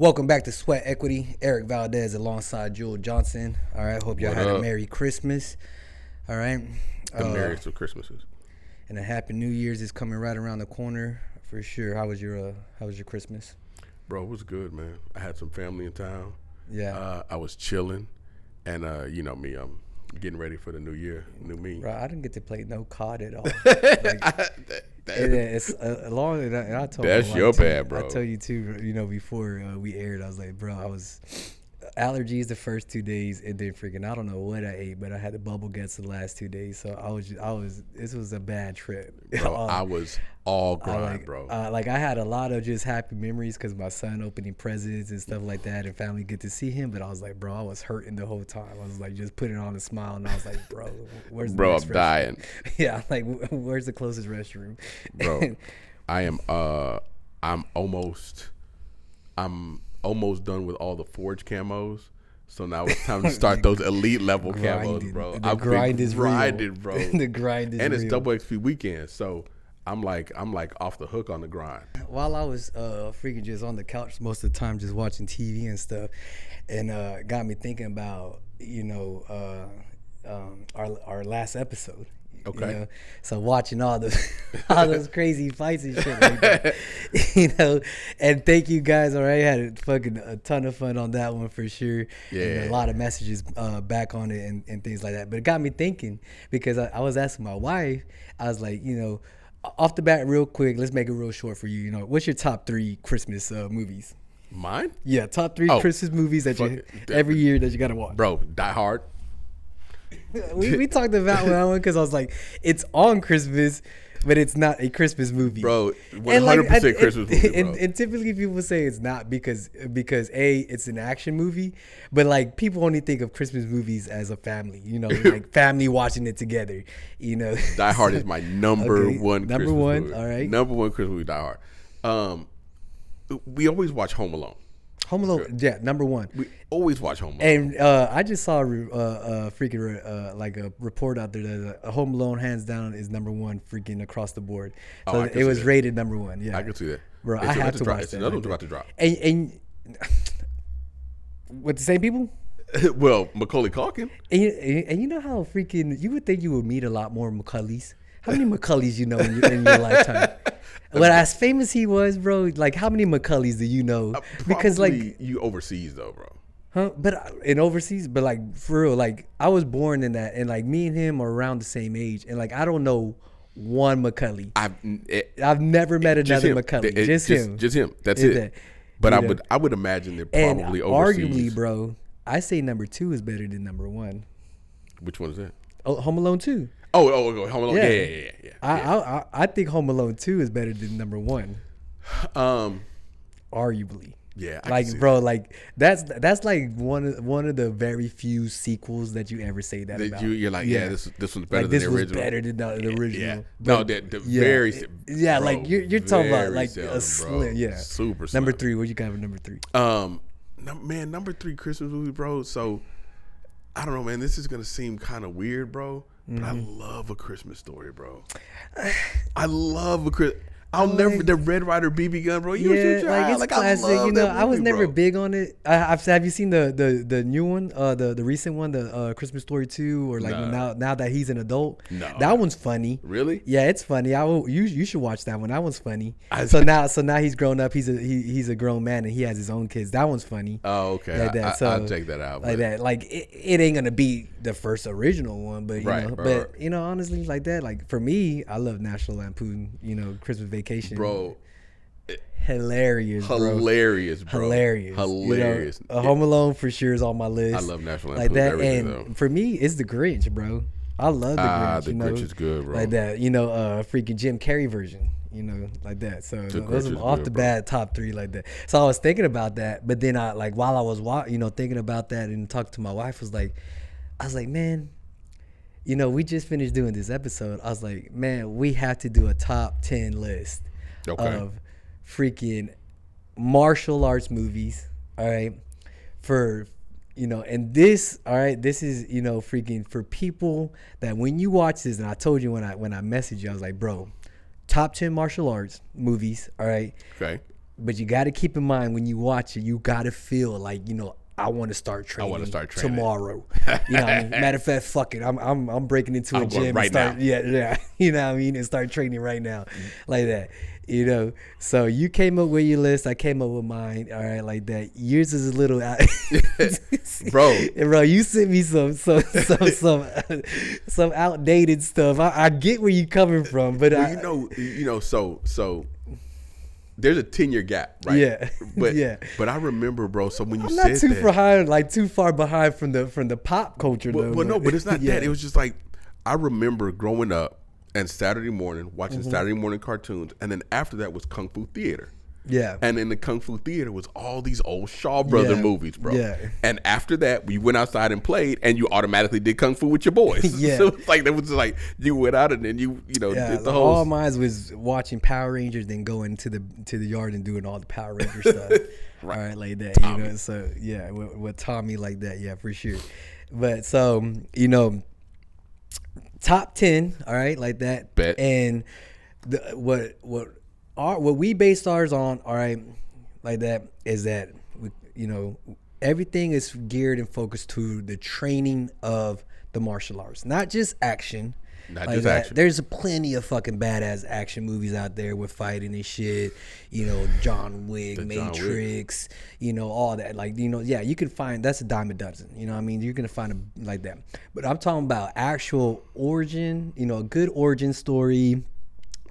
Welcome back to Sweat Equity. Eric Valdez alongside Jules Johnson. All right, hope y'all had a Merry Christmas. All right. The merriest of Christmases. And a Happy New Year's is coming right around the corner for sure. How was your Christmas? Bro, it was good, man. I had some family in town. Yeah. I was chilling, and you know me, I'm getting ready for the new year, new me. Bro, I didn't get to play no COD at all. It's long, and I told that's you, your bad, bro. I told you too. You know, before we aired, I was like, bro, I was allergies the first 2 days, and then freaking I don't know what I ate, but I had the bubble guts the last 2 days. So I was. This was a bad trip. Bro, I was all grind, bro. I had a lot of just happy memories because my son opening presents and stuff like that, and family get to see him. But I was like, bro, I was hurting the whole time. I was like, just putting on a smile, and I was like, bro, where's the bro? next I'm restroom? dying. Yeah, like where's the closest restroom? Bro, I am. I'm almost done with all the Forge camos. So now it's time to start those elite level camos, bro. The grind is real, bro. The grind is and real. it's double XP weekend, so I'm like off the hook on the grind. While I was freaking just on the couch most of the time, just watching TV and stuff, and got me thinking about our last episode. Okay. You know? So watching all those crazy fights and shit like that. And thank you guys. All right, had a ton of fun on that one for sure. Yeah. And a lot of messages back on it and things like that. But it got me thinking because I was asking my wife. I was like, off the bat, real quick, let's make it real short for you. What's your top 3 Christmas movies? Mine? Yeah, top 3 Christmas movies that every year that you gotta watch. Bro, Die Hard. we talked about that one because I was like, it's on Christmas, but it's not a Christmas movie. Bro, 100% Christmas movie, bro. And typically people say it's not because A, it's an action movie, but like people only think of Christmas movies as a family, like family watching it together, Die Hard is my number one Christmas movie. All right. Number one Christmas movie, Die Hard. We always watch Home Alone. Home Alone, yeah, number 1. We always watch Home Alone. And I just saw a report out there that Home Alone hands down is number 1 freaking across the board. So it was rated number 1. Yeah, I can see that. Bro, I have to watch it's that. Another one's about to drop. And with the same people? Well, Macaulay Culkin. And you know how freaking you would think you would meet a lot more Macaulays. How many Macaulays you know in your lifetime? But as famous he was, bro, like how many Macaulays do you know? Because like you overseas though, bro. Huh? But in overseas, but like for real, like I was born in that, and like me and him are around the same age, and like I don't know one Macaulay. I've never met another Macaulay. Just him. Just him. That's it. But I would imagine they're probably overseas. Arguably, bro, I say number 2 is better than number 1. Which one is that? Oh, Home Alone 2. Oh, Home Alone. Yeah. I think Home Alone 2 is better than number 1. Arguably. Yeah. Like, bro, like that's like one of the very few sequels that you ever say that about. You're like, this one's better than the original. This was better than the original. Yeah. No, very. Yeah, bro, like you're talking about like seldom, a slim. Yeah. Super. Number 3. What you got for number 3? Man, number 3 Christmas movie, bro. So I don't know, man. This is gonna seem kind of weird, bro. But I love A Christmas Story, bro. I love the Red Ryder BB gun, bro. It's classic. I love that I was movie, never bro. big on it. Have you seen the new one, the recent one, the Christmas Story 2, or like now that he's an adult? No, that one's funny. Really? Yeah, it's funny. You should watch that one. That one's funny. So now he's grown up. He's a grown man and he has his own kids. That one's funny. Oh, okay. Like that. So I'll check that out. Like that. Like it ain't gonna be the first original one, but honestly, like that. Like for me, I love National Lampoon. Christmas Vacation, bro. Hilarious, bro. Hilarious. Home Alone for sure is on my list. I love National Lampoon. Like that, and though. For me, it's The Grinch, bro. I love The Grinch. The Grinch is good, bro. Like that, freaking Jim Carrey version, like that. So those are off the bat top 3 like that. So I was thinking about that, but then while I was thinking about that and talking to my wife, I was like, man. We just finished doing this episode. I was like, man, we have to do a top 10 list of freaking martial arts movies. All right. And this, all right, this is, freaking for people that when you watch this, and I told you when I messaged you, I was like, bro, top 10 martial arts movies. All right. Okay. But you got to keep in mind when you watch it, you got to feel like, you know, I want to start training tomorrow. You know what I mean? Matter of fact, fuck it. I'm breaking into a gym right and start, now. Yeah. You know what I mean? And start training right now. Like that. You know, so you came up with your list. I came up with mine. All right, like that. Yours is a little out. Bro, you sent me some outdated stuff. I get where you coming from, but so there's a 10-year gap, right? Yeah, But I remember, bro. So when you I'm said not too far behind from the pop culture, though. Well, no, but it's not that. It was just like I remember growing up and Saturday morning watching Saturday morning cartoons, and then after that was Kung Fu Theater. Yeah. And in the Kung Fu Theater was all these old Shaw Brother movies, bro. Yeah. And after that, we went outside and played, and you automatically did Kung Fu with your boys. Yeah. So it's like, it was just like, you went out and then you know, did the whole. All mine was watching Power Rangers, then going to the yard and doing all the Power Ranger stuff. Right. All right, like that. Tommy. You know, so yeah, with Tommy like that, yeah, for sure. But so, you know, top 10, all right, like that. Bet. And what we based ours on, all right, like that, is that you know, everything is geared and focused to the training of the martial arts, not just action. Not like just that. action. There's plenty of fucking badass action movies out there with fighting and shit. You know, John Wick, Matrix, you know, all that. Like, you know, yeah, you can find, that's a dime a dozen. You know what I mean? You're going to find a like that. But I'm talking about actual origin, you know, a good origin story.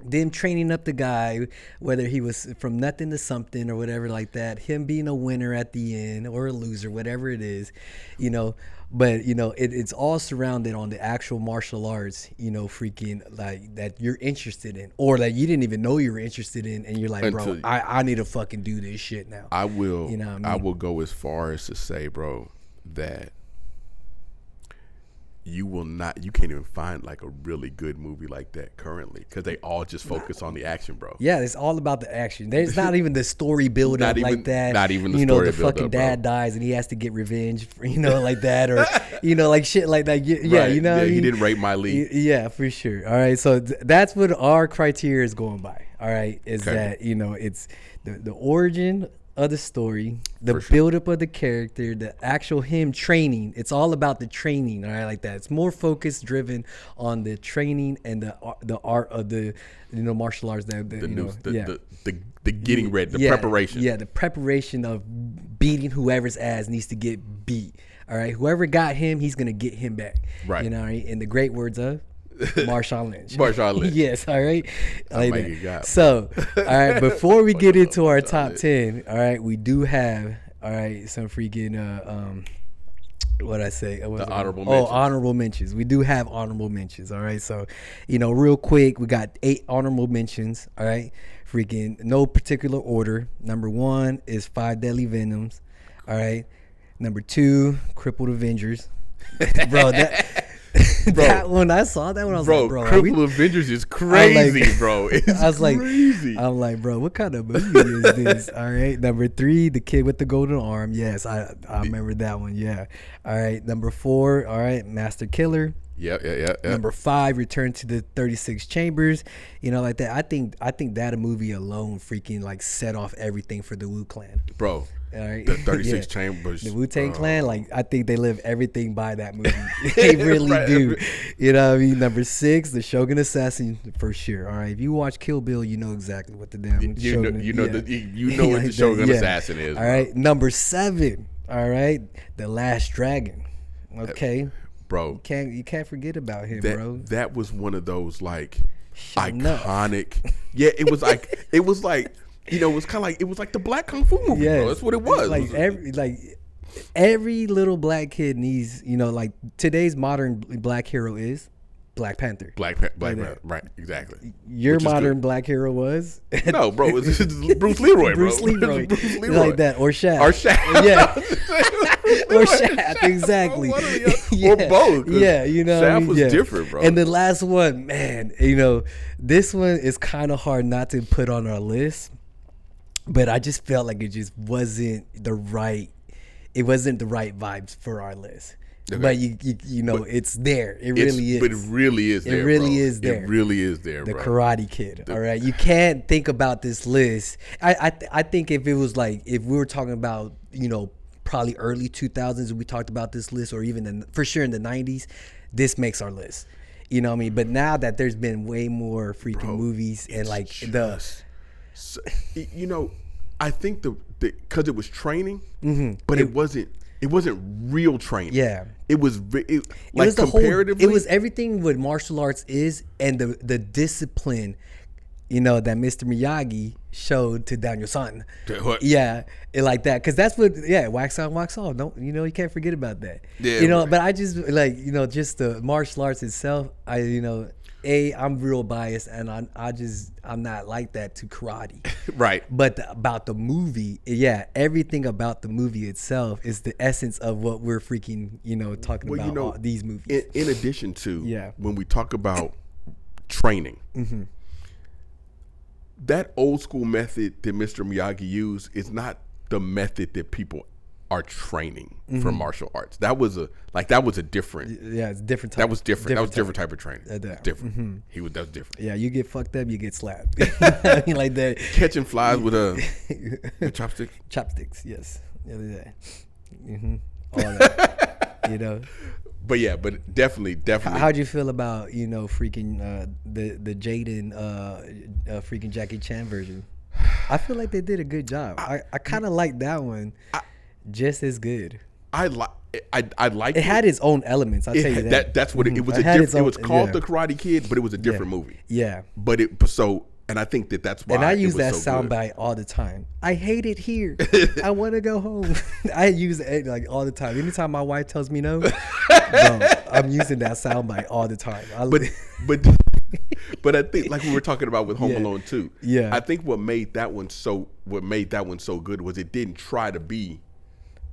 Them training up the guy, whether he was from nothing to something or whatever like that. Him being a winner at the end or a loser, whatever it is, you know. But, you know, it's all surrounded on the actual martial arts, you know, freaking like that you're interested in, or that you didn't even know you were interested in. And you're like, bro, I need to fucking do this shit now. I will, you know what I mean? I will go as far as to say, bro, that you can't even find like a really good movie like that currently, because they all just focus on the action, bro. Yeah, it's all about the action. There's not even the story build up like that. Not even the you know, story the build fucking up, dad bro. dies and he has to get revenge, for, you know, like that, or you know, like shit like that. Yeah, Right. you know, yeah, what I mean? he didn't rape my league. Yeah, for sure. All right, so that's what our criteria is going by. All right, is Okay. that, you know, it's the origin of the story, the For sure. buildup of the character, the actual him training. It's all about the training, all right, like that. It's more focus driven on the training and the art of the, you know, martial arts. The getting ready, the preparation. Yeah, the preparation of beating whoever's ass needs to get beat. All right, whoever got him, he's gonna get him back. Right. You know, right? In the great words of Marshawn Lynch. Marshawn Lynch. Yes, all right. Like make that. it God. So, all right, before we get into our top 10, all right, we do have, all right, some freaking what I say? Honorable mentions. Honorable mentions. We do have honorable mentions, all right? So, you know, real quick, we got 8 honorable mentions, all right? Freaking no particular order. Number 1 is 5 Deadly Venoms, all right? Number 2, Crippled Avengers. Bro, that one, I saw that one. I was like, bro, Crippled Avengers is crazy, bro. It's I was crazy. I'm like, bro, what kind of movie is this? All right. Number 3, The Kid with the Golden Arm. Yes, I remember that one. Yeah. All right. Number 4, all right, Master Killer. Yeah. Number 5, Return to the 36 Chambers. You know, like that. I think that a movie alone freaking like set off everything for the Wu Clan. Bro. All right. The 36 Chambers. The Wu-Tang Clan, like, I think they live everything by that movie. They really do. You know what I mean? Number 6, The Shogun Assassin, for sure. All right. If you watch Kill Bill, you know exactly what the damn Shogun, you know what the Shogun Assassin is. All right. Number 7, all right, The Last Dragon. Okay. Bro. You can't forget about him, bro. That was one of those, like, Shutting up. iconic. Yeah, it was like, you know, it was like the Black Kung Fu movie, bro. That's what it was. Like every little black kid needs, you know, like today's modern black hero is Black Panther. Black Panther, right? Exactly. Your modern black hero was no, bro. It's Bruce Leroy, bro. Bruce Leroy, like that, or Shaq. Yeah. Or Shaq, exactly. Or both. Yeah, you know, Shaq was different, bro. And the last one, man, you know, this one is kind of hard not to put on our list. But I just felt like it just wasn't the right vibes for our list. Okay. But you know, it's there. It really is. But it really is there. It really bro. is there. It really is there, The bro. Karate Kid. All right, you can't think about this list. I think if it was like, if we were talking about, you know, probably early 2000s, we talked about this list, or even for sure in the 90s, this makes our list. You know what I mean? But now that there's been way more freaking movies and like you know, I think because it was training, but it wasn't real training. Yeah. It was It like was the comparatively. it was everything what martial arts is, and the discipline, you know, that Mr. Miyagi showed to Daniel-san. Yeah, like that, because that's what. Yeah, wax on, wax off. Don't, you know, you can't forget about that. Yeah, you know. But I just like, you know, just the martial arts itself. I'm real biased, and I'm not like that to karate. Right. But about the movie, yeah, everything about the movie itself is the essence of what we're freaking, you know, talking about, you know, these movies. In addition to, when we talk about training, that old school method that Mr. Miyagi used is not the method that people are training for martial arts. That was a different. Yeah, it's different type. That was different. That was different type of training. Different. That was different. Yeah, you get fucked up, you get slapped. I mean, like that. Catching flies with chopsticks. Chopsticks, yes. Yeah. All that. You know. But yeah, but definitely. How'd you feel about, you know, freaking the Jaden freaking Jackie Chan version? I feel like they did a good job. I kind of like that one just as good. I like it. Had its own elements. I'll tell you that. That's what it was. It was called The Karate Kid, but it was a different movie. Yeah. But and I think that's why. And I use that soundbite all the time. I hate it here. I want to go home. I use it like all the time. Anytime my wife tells me no, I'm using that soundbite all the time. But I think, like we were talking about with Home Alone 2. Yeah. I think what made that one so good was it didn't try to be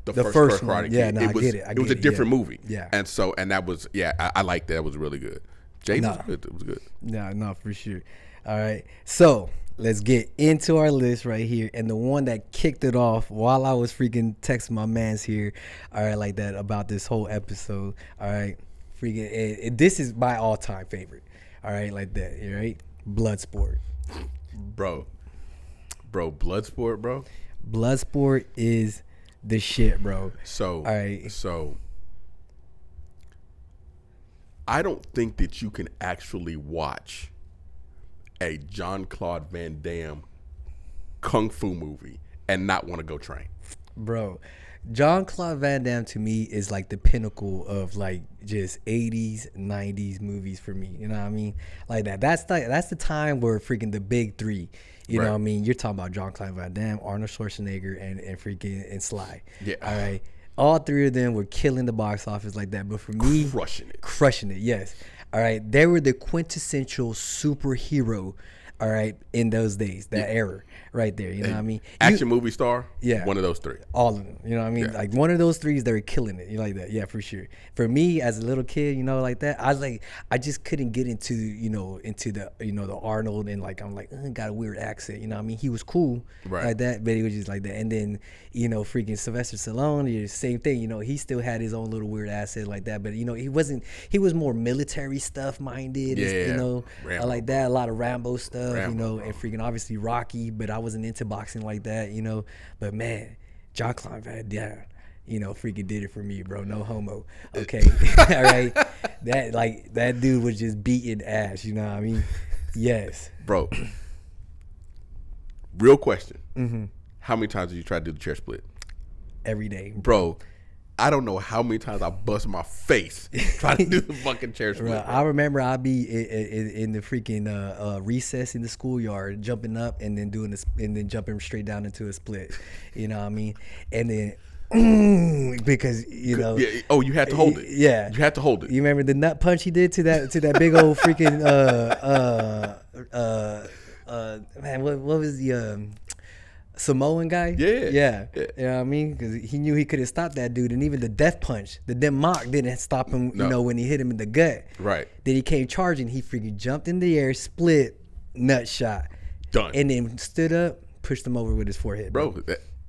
the first Karate Kid. Yeah, no, I get it. It was a different movie. Yeah. And that was I liked that. That was really good. Jaden was good. It was good. No, for sure. All right, so let's get into our list right here, and the one that kicked it off while I was freaking texting my mans here, all right, like that, about this whole episode. All right, freaking, this is my all-time favorite. All right, like that. All right, Bloodsport. Bro, Bloodsport, bro. Bloodsport is the shit, bro. So, all right, so I don't think that you can actually watch a Jean-Claude Van Damme kung fu movie and not want to go train. Bro, Jean-Claude Van Damme to me is like the pinnacle of like just 80s, 90s movies for me. You know what I mean? Like that. That's the time where freaking the big three. You know what I mean? You're talking about Jean-Claude Van Damme, Arnold Schwarzenegger, and Sly. Yeah. All right. All three of them were killing the box office like that. But for me, crushing it. Yes. All right, they were the quintessential superhero, all right, in those days, that era right there, you know what I mean? Action movie star, one of those three. All of them, you know what I mean? Like one of those threes, they were killing it, you know, like that, yeah, for sure. For me, as a little kid, you know, like that, I just couldn't get into the Arnold, and like, I'm like, got a weird accent, you know what I mean? He was cool, like that, but he was just like that. And then, you know, freaking Sylvester Stallone, same thing, you know, he still had his own little weird accent like that, but, you know, he was more military stuff minded, you know, Rambo, like that, a lot of Rambo stuff, you know, and freaking obviously Rocky, but I wasn't into boxing like that, you know, but man, Jean-Claude Van Damme, you know, freaking did it for me, bro. No homo. Okay. All right. That dude was just beating ass, you know what I mean? Yes. Bro. Real question. Mm-hmm. How many times did you try to do the chair split? Every day. Bro, I don't know how many times I bust my face trying to do the fucking chair split. Bro, I remember I'd be in the freaking recess in the schoolyard, jumping up and then and then jumping straight down into a split. You know what I mean? And then because you know, you had to hold it. Yeah, you had to hold it. You remember the nut punch he did to that big old freaking man, what was the Samoan guy? Yeah. You know what I mean? Because he knew he couldn't stop that dude, and even the death punch, the Denmark didn't stop him. You know, when he hit him in the gut. Right. Then he came charging. He freaking jumped in the air, split, nut shot, done, and then stood up, pushed him over with his forehead. Bro,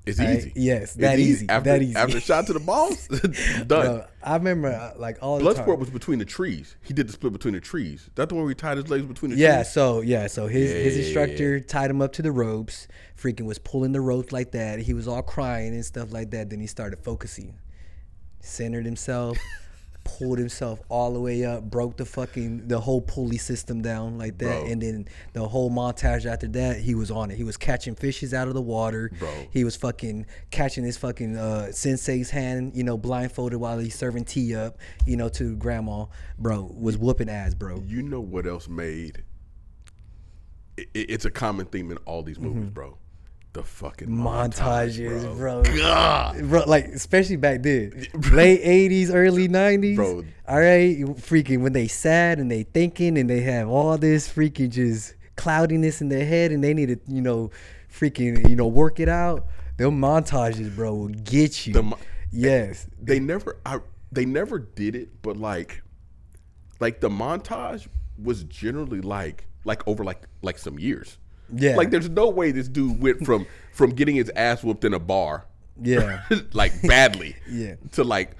It's easy. Yes, that easy. After easy. shot to the balls, done. Bro, I remember like all the time. Bloodsport was between the trees. He did the split between the trees. That's the one where he tied his legs between the trees. So his instructor tied him up to the ropes. Freaking was pulling the ropes like that. He was all crying and stuff like that. Then he started focusing, centered himself. Pulled himself all the way up, broke the whole pulley system down like that, bro. And then the whole montage after that, he was on it. He was catching fishes out of the water. Bro. He was fucking catching his fucking sensei's hand, blindfolded while he's serving tea up, to grandma. Bro, was whooping ass, bro. You know what else made? It's a common theme in all these movies, bro. The fucking montages, bro. God. Bro, like especially back then, late 80s, early 90s, bro. All right, freaking when they sad and they thinking and they have all this freaking just cloudiness in their head and they need to, freaking, work it out. Them montages, bro, will get you. Yes, they never did it, but like the montage was generally like over like some years. Yeah, like there's no way this dude went from getting his ass whooped in a bar, like badly, to like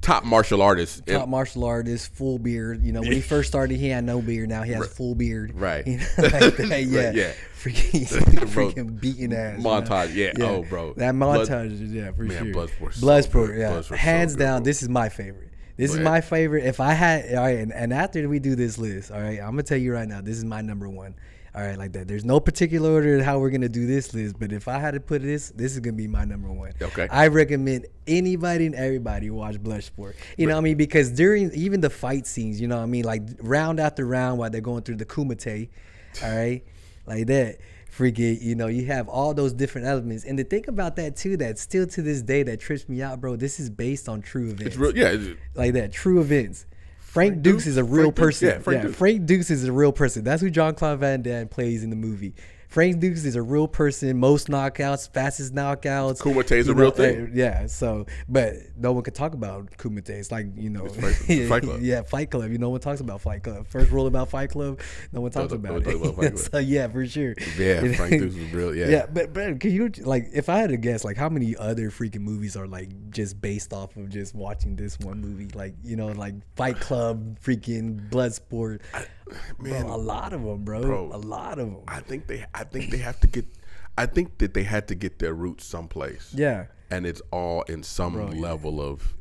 top martial artist, full beard. When he first started, he had no beard. Now he has full beard, right? Like that, freaking beating ass montage, Oh, bro, that montage, for sure. Bloodsport, hands so down. Bro. This is my favorite. This is my favorite. If I had, all right, and after we do this list, all right, I'm gonna tell you right now, this is my number one. All right, like that. There's no particular order how we're gonna do this list, but if I had to put this is gonna be my number one. Okay. I recommend anybody and everybody watch Bloodsport. You know what I mean? Because during even the fight scenes, you know what I mean, like round after round while they're going through the kumite, all right, like that. Freaking, you have all those different elements, and to think about that too, that still to this day that trips me out, bro. This is based on true events. It's real, like that, true events. Frank Dukes is a real person. Frank Dukes is a real person. That's who Jean-Claude Van Damme plays in the movie. Frank Dukes is a real person. Most knockouts, fastest knockouts. Kumite is a real thing. So, but no one could talk about Kumite. It's like, it's Fight Club. Yeah, Fight Club. No one talks about Fight Club. First rule about Fight Club, no one talks about it. So, yeah, for sure. Yeah, Frank Dukes is real, Yeah, but can you, like, if I had to guess, like, how many other freaking movies are, like, just based off of just watching this one movie? Like, like Fight Club, freaking Bloodsport. Man, bro, a lot of them, bro. A lot of them. I think they have to get. I think that they had to get their roots someplace. Yeah, and it's all in some level of.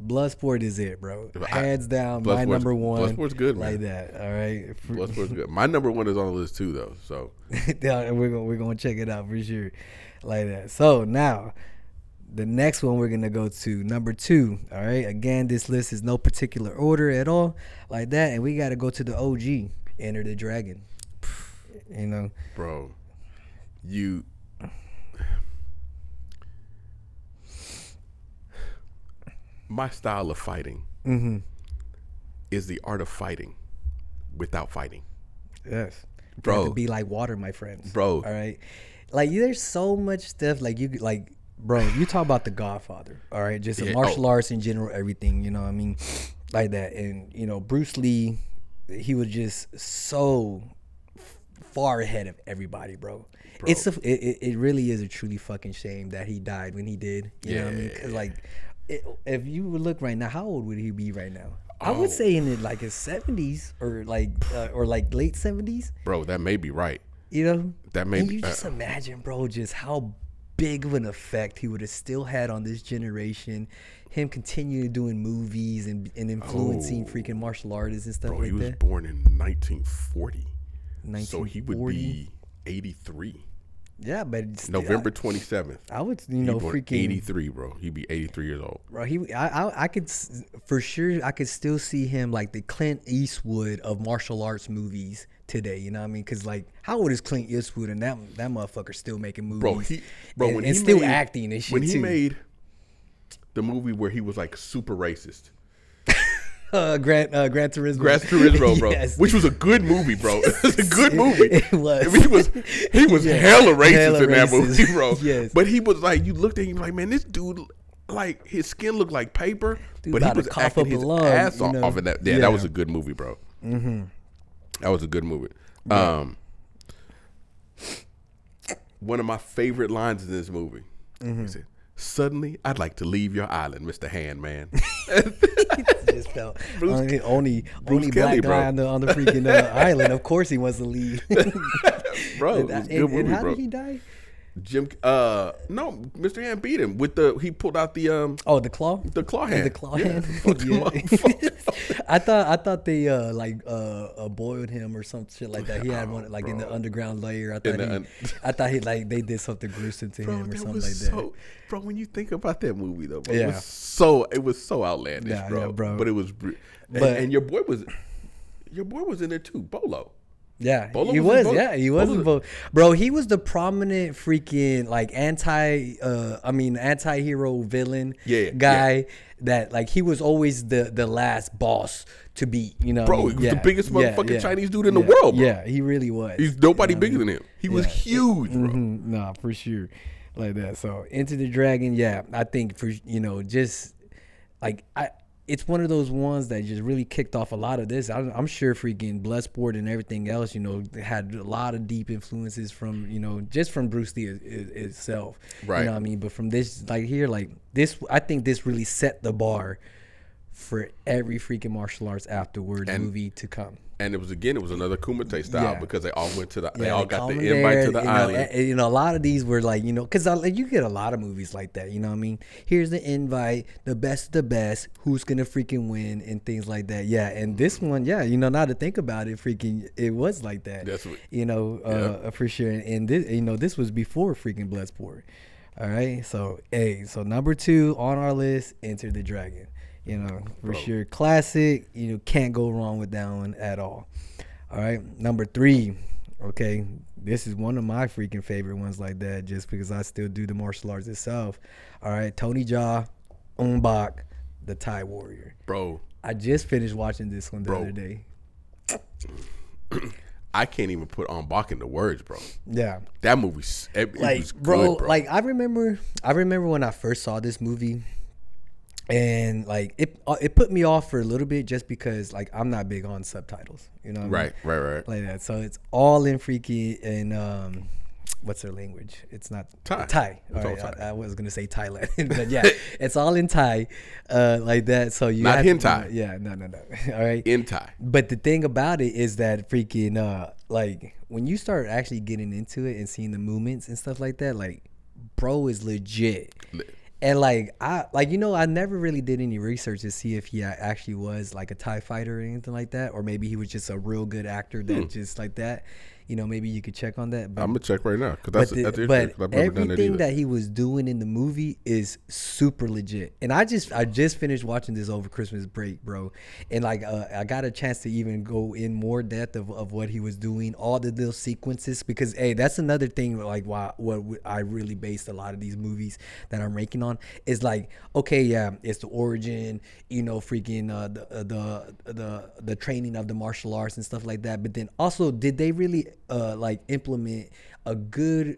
Bloodsport is it, bro. Hands down, my number one. Bloodsport's good, man. Like that, all right. Bloodsport's good. My number one is on the list too, though. So yeah, we're gonna check it out for sure, like that. So now. The next one we're going to go to, number 2, all right? Again, this list is no particular order at all, like that. And we got to go to the OG, Enter the Dragon. Bro, my style of fighting is the art of fighting without fighting. Yes. Bro. You have to be like water, my friends. Bro. All right? Like, there's so much stuff, like, bro, you talk about The Godfather, all right? Just martial arts in general, everything, you know what I mean? Like that. And, Bruce Lee, he was just so far ahead of everybody, bro. It really is a truly fucking shame that he died when he did. You know what I mean? Because, like, if you would look right now, how old would he be right now? I would say in like his 70s or like late 70s. Bro, that may be right. That may be. You just imagine, bro, just how big of an effect he would have still had on this generation, him continuing doing movies and influencing freaking martial artists and stuff like that. He was born in 1940. So he would be 83. Yeah, but still, November 27th. I would, freaking 83, bro. He'd be 83 years old. Bro, I could for sure. I could still see him like the Clint Eastwood of martial arts movies today. You know what I mean? Because like, how old is Clint Eastwood and that motherfucker still making movies? When he's still acting and shit. When he made the movie where he was like super racist. Gran Turismo. Gran Turismo, bro. Yes. Which was a good movie, bro. It was a good movie. It was. I mean, he was hella racist in that movie, bro. Yes. But he was like, you looked at him like, man, this dude, like, his skin looked like paper, dude, but he was acting his ass off of that. Yeah, that was a good movie, bro. Mm-hmm. That was a good movie. Yeah. One of my favorite lines in this movie He said, "Suddenly, I'd like to leave your island, Mr. Handman." Just felt only black guy on the freaking island. Of course, he wants to leave. Bro, it was a good movie, how bro. did he die? No, Mr. Hand beat him with he pulled out the the claw hand. The claw hand. I thought they boiled him or some shit like that. He had one in the underground layer. I thought they did something gruesome to him or something like that. Bro, when you think about that movie though, bro, yeah. it was so outlandish, bro. Yeah, bro. But it was, and your boy was in there too, Bolo. Yeah, Bolo he was. Yeah, he was in both. Bro, he was the prominent freaking anti-hero villain guy that he was always the last boss to beat. You know, bro, he was the biggest motherfucking Chinese dude in the world, bro. Yeah, he really was. He's nobody bigger than him. He was huge, bro. Nah, for sure, like that. So Enter the Dragon, I think for just it's one of those ones that just really kicked off a lot of this. I'm sure freaking Bloodsport and everything else, had a lot of deep influences from, just from Bruce Lee itself. Right. You know what I mean? But from this, this, I think this really set the bar for every freaking martial arts afterwards movie to come. And it was another Kumite style because they all went to they all got the there, invite to the island. A lot of these were because you get a lot of movies like that. You know what I mean? Here's the invite, the best of the best, who's gonna freaking win, and things like that. Yeah, and this one, now to think about it, freaking, it was like that. That's what, for sure. And this, this was before freaking Bloodsport. All right, so number 2 on our list, Enter the Dragon. For sure. Classic. Can't go wrong with that one at all. All right. Number 3. Okay. This is one of my freaking favorite ones like that, just because I still do the martial arts itself. All right. Tony Jaa, Ong Bak, the Thai Warrior. Bro. I just finished watching this one the other day. I can't even put Ong Bak into words, bro. Yeah. That movie, it was bro, good, bro. I remember when I first saw this movie. And it put me off for a little bit just because I'm not big on subtitles, you know what I mean? Right. Like that. So it's all in freaky in what's their language? It's not Thai. All right, Thai. I was gonna say Thailand, but yeah, it's all in Thai, like that. So you not have hentai. No. All right, in Thai. But the thing about it is that freaking when you start actually getting into it and seeing the movements and stuff like that, bro is legit. And I never really did any research to see if he actually was a Thai fighter or anything like that, or maybe he was just a real good actor that just like that. Maybe you could check on that. But, I'm gonna check right now because that's everything that he was doing in the movie is super legit. And I just finished watching this over Christmas break, bro. And I got a chance to even go in more depth of what he was doing, all the little sequences, because that's another thing. What I really based a lot of these movies that I'm ranking on is it's the origin, freaking the training of the martial arts and stuff like that. But then also, did they really implement a good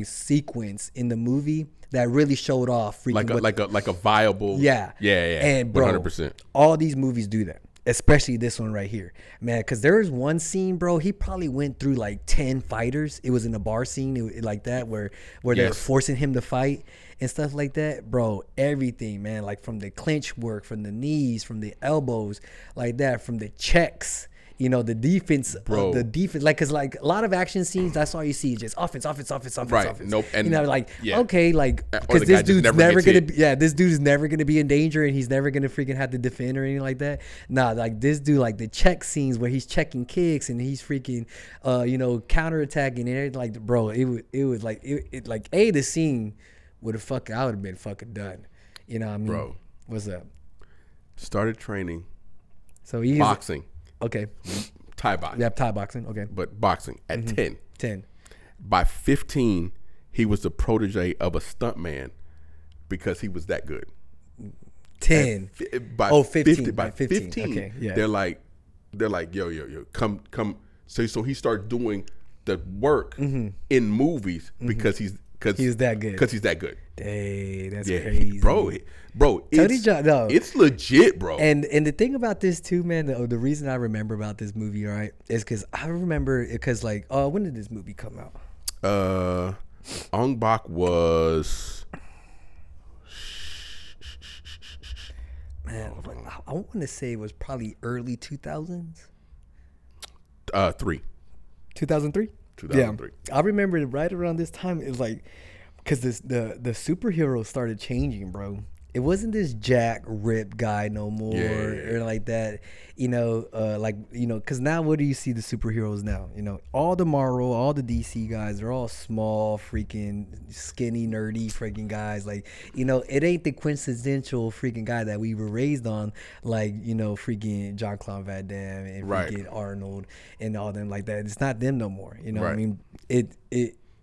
sequence in the movie that really showed off freaking like a viable yeah and bro 100%. All these movies do that, especially this one right here, man, because there was one scene, bro, he probably went through 10 fighters. It was in a bar scene like that where they were forcing him to fight and stuff like that, bro. Everything, man, from the clinch work, from the knees, from the elbows, like that, from the checks, the defense, bro. The defense, because a lot of action scenes, that's all you see, just offense, right? Offense. Nope. And okay, because this dude's never gonna be, this dude is never gonna be in danger, and he's never gonna freaking have to defend or anything like that. Nah, this dude, the check scenes where he's checking kicks and he's freaking, counterattacking and everything. Bro, it was the scene would have I would have been fucking done. You know what I mean? Bro, what's up? Started training. So he's boxing. Okay. Thai boxing. Yeah, Thai boxing. Okay. But boxing at 10. 10. By 15, he was the protege of a stuntman because he was that good. 10. By 15. By 15. Okay. Yeah. They're like, yo, come. So he started doing the work in movies because he's that good. Because he's that good. Dang, that's crazy, bro. It's legit, bro. And the thing about this too, man, the reason I remember about this movie, all right, is because I remember because when did this movie come out? Ong Bak was. Man, I want to say it was probably early 2000s. 3. 2003. 2003. Yeah, I remember right around this time. It was like, because the superheroes started changing, bro. It wasn't this jack rip guy no more, or like that, because now what do you see the superheroes now? All the Marvel, all the DC guys, they're all small, freaking skinny, nerdy, freaking guys. Like, it ain't the quintessential freaking guy that we were raised on, like, freaking Jean-Claude Van Damme and freaking Arnold and all them like that. It's not them no more. You know what I mean?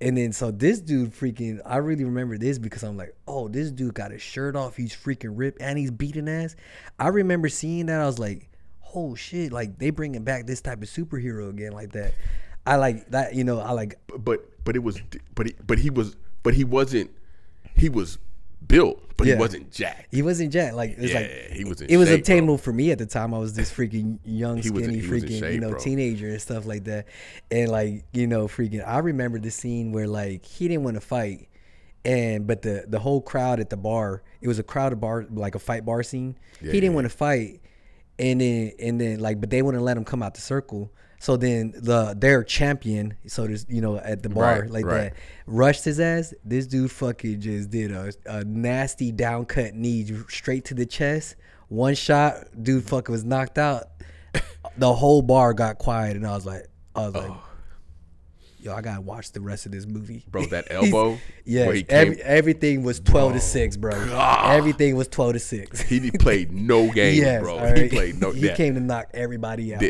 And then so this dude freaking, I really remember this because I'm like, oh, this dude got his shirt off. He's freaking ripped and he's beating ass. I remember seeing that. I was like, oh shit, like they bringing back this type of superhero again like that. I like that, he was built, but he wasn't jacked. He wasn't jacked. Like it's like he was in it was shape, obtainable bro. for me at the time. I was this freaking young, skinny, freaking, shape, teenager and stuff like that. And like, freaking I remember the scene where like he didn't want to fight. But the whole crowd at the bar, it was a crowded bar, like a fight bar scene. He didn't want to fight. And then like, but they wouldn't let him come out the circle. So then their champion, so this, at the bar that, rushed his ass. This dude fucking just did a nasty down cut knee straight to the chest. One shot, dude fucking was knocked out. The whole bar got quiet, and I was like, yo, I gotta watch the rest of this movie. Bro, that elbow. Everything was 12-6, bro. God. Everything was 12-6. He played no games, bro. Right. He played no. He came to knock everybody out.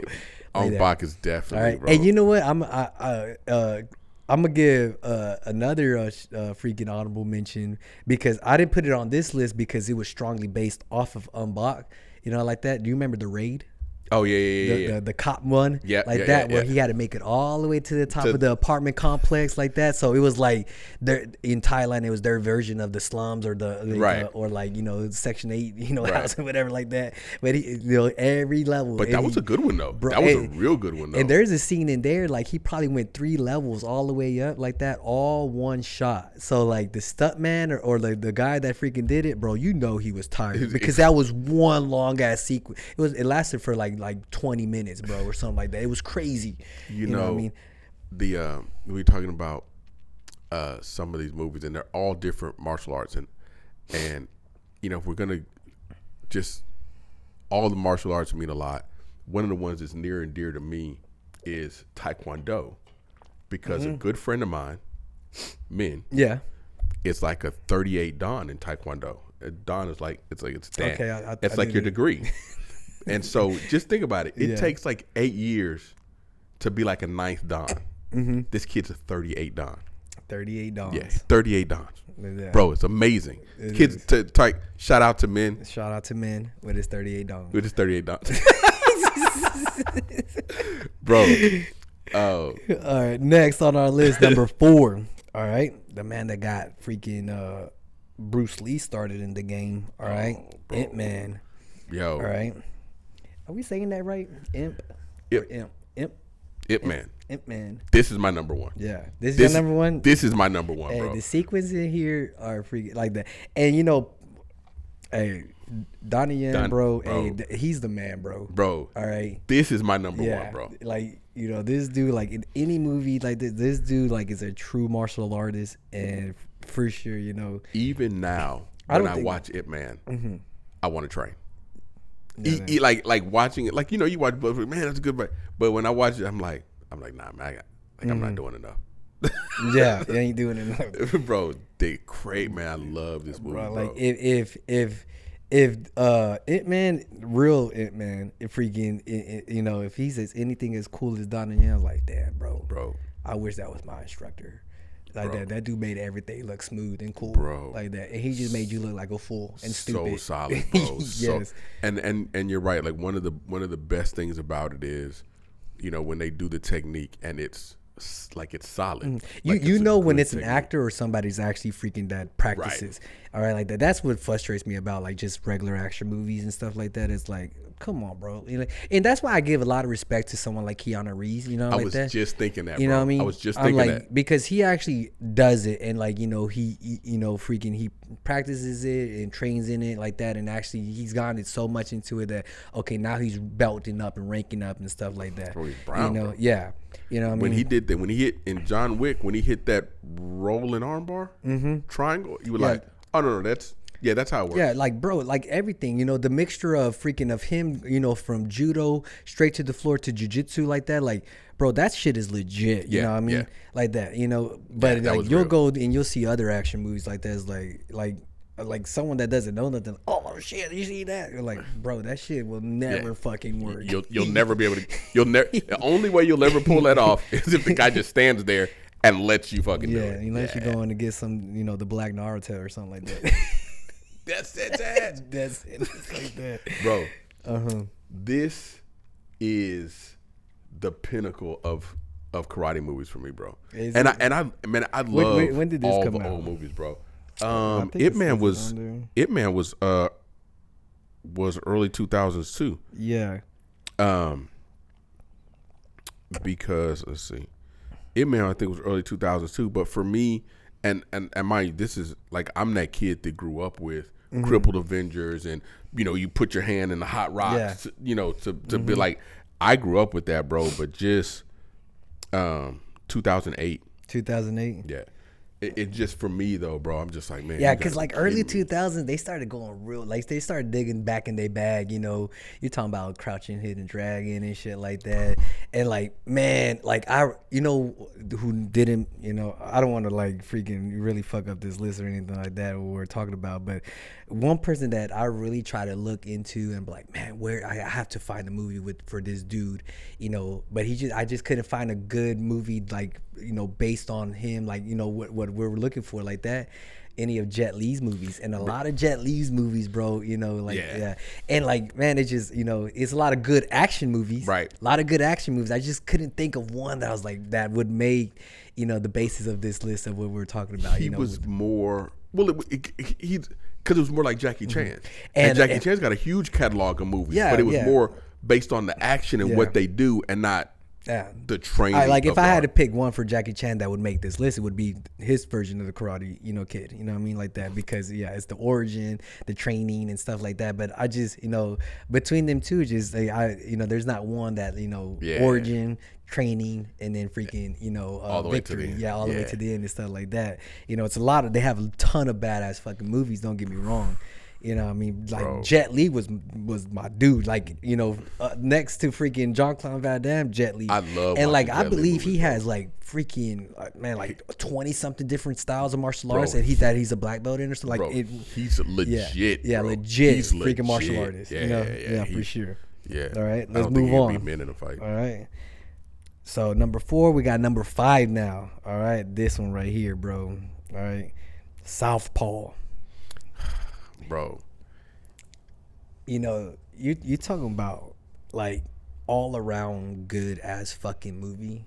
Ong Bak is definitely, right. Bro. And you know what? I'm gonna give another freaking honorable mention because I didn't put it on this list because it was strongly based off of Ong Bak. Like that. Do you remember The Raid? Oh yeah. The cop one, where he had to make it all the way to the top of the apartment complex like that. So it was like in Thailand, it was their version of the slums or or like Section 8, house or whatever like that. But every level. But that was a good one though. That was a real good one though. And there's a scene in there like he probably went 3 levels all the way up like that, all one shot. So like the stuntman or the guy that freaking did it, bro, he was tired because that was one long ass sequence. It lasted for like 20 minutes, bro, or something like that. It was crazy. You know what I mean? We're talking about some of these movies, and they're all different martial arts, and if we're gonna just all the martial arts mean a lot. One of the ones that's near and dear to me is Taekwondo, because a good friend of mine, it's like a 38 Dan in Taekwondo. Dan is like it's Dan. Okay, it's like your degree. And so just think about it. It takes like 8 years to be like a 9th Dan. Mm-hmm. This kid's a 38 Dan. 38 Dans. Yeah, 38 Dans. Yeah. Bro, it's amazing. Kids, shout out to men. Shout out to men with his 38 Dans. With his 38 Dans. Bro. All right, next on our list, number 4. All right, the man that got freaking Bruce Lee started in the game. All right, Ip Man. Yo. All right. Are we saying that right? Imp? Ip Man. Ip Man. This is my number 1. Yeah. This is your number 1? This is my number 1, bro. The sequences in here are freaking like that. And Donnie Yen, bro, he's the man, bro. Bro. All right. This is my number 1, bro. Like, this dude, like in any movie like this dude like is a true martial artist, and for sure, even now when I watch Ip Man, I want to train. Like watching it, like you watch Bloodsport, man, that's a good. But when I watch it, I'm like, nah, man, I'm not doing enough. Yeah, it ain't doing enough, bro. They great, man. I love this movie, bro. Like if Ip Man, real Ip Man, if freaking, if he's anything as cool as Donnie Yen, I was like, damn, bro, I wish that was my instructor. Like that dude made everything look smooth and cool, bro. Like that, and he just made you look like a fool and stupid. So solid, bro. Yes. And you're right. Like one of the best things about it is, when they do the technique and it's like it's solid. You know when it's an actor or somebody's actually freaking that practices. All right, like that. That's what frustrates me about like just regular action movies and stuff like that. It's like, come on, bro. You know, and that's why I give a lot of respect to someone like Keanu Reeves. You know, I like was that. just thinking that. You know what I mean? I was just thinking that because he actually does it, and like, you know, he freaking he practices it and trains in it like that, and actually he's gotten it so much into it that okay, now he's belting up and ranking up and stuff like that. Bro, he's brown, you know, bro. yeah. You know what I mean? When he did that, when he hit in John Wick, when he hit that rolling armbar triangle, you were like, oh no, that's how it works. Yeah, like bro, like everything, you know, the mixture of freaking of him, you know, from judo straight to the floor to jiu-jitsu like that, like bro, that shit is legit. You know what I mean? Like that, you know. But like you'll go and you'll see other action movies like that. It's like someone that doesn't know nothing. Oh shit, you see that? You're like, bro, that shit will never fucking work. You'll never be able to. The only way you'll ever pull that off is if the guy just stands there and lets you fucking do it. Yeah, unless you're going to get some, you know, the Black Naruto or something like that. That's it. That's it. It's like that, bro. This is the pinnacle of karate movies for me, bro. I love when did this all come the out? old movies, bro. Ip Man was early 2000s too. Yeah. Because let's see, Ip Man I think was early 2000s too. But for me, and this is like I'm that kid that grew up with Crippled Avengers, and you know you put your hand in the hot rocks, you know, to be like I grew up with that, bro. But just 2008. 2008. Yeah. It just for me though, bro. I'm just like, man. Yeah, because like early 2000s, they started going real. Like they started digging back in their bag. You know, you're talking about Crouching Hidden Dragon and shit like that. And like, man, like you know, who didn't, you know, I don't want to like freaking really fuck up this list or anything like that, what we're talking about. But one person that I really try to look into and be like, man, where I have to find a movie for this dude, you know. But I just couldn't find a good movie like, you know, based on him, like, you know, what we're looking for like that. Any of Jet Li's movies, and a lot of Jet Li's movies, bro, you know, like and like, man, it's just, you know, it's a lot of good action movies, right? A lot of good action movies. I just couldn't think of one that I was like that would make, you know, the basis of this list of what we're talking about. He was more because it was more like Jackie Chan, and Jackie Chan's got a huge catalog of movies, but it was more based on the action and what they do, and not the training. Like if I had to pick one for Jackie Chan that would make this list, it would be his version of the Karate, you know, Kid. You know what I mean, like that, because it's the origin, the training, and stuff like that. But I just, you know, between them two, just you know, there's not one that, you know, origin, training, and then freaking, you know, all the victory. Way to the end. All the way to the end and stuff like that. You know, it's a lot of. They have a ton of badass fucking movies. Don't get me wrong. You know what I mean? Like, bro. Jet Li was my dude. Like, you know, next to freaking Jean-Claude Van Damme, Jet Li. I love. And like, I believe he has like freaking like 20 something different styles of martial arts, and he's a black belt in or something. Like, he's legit. Yeah, bro. legit. He's freaking martial artist. Yeah, you know? yeah, for sure. Yeah. All right, let's I don't move think on. He'd beat men in a fight. All right. So number 4, we got number 5 now. All right, this one right here, bro. All right, Southpaw. Bro. You know, you talking about like all around good ass fucking movie.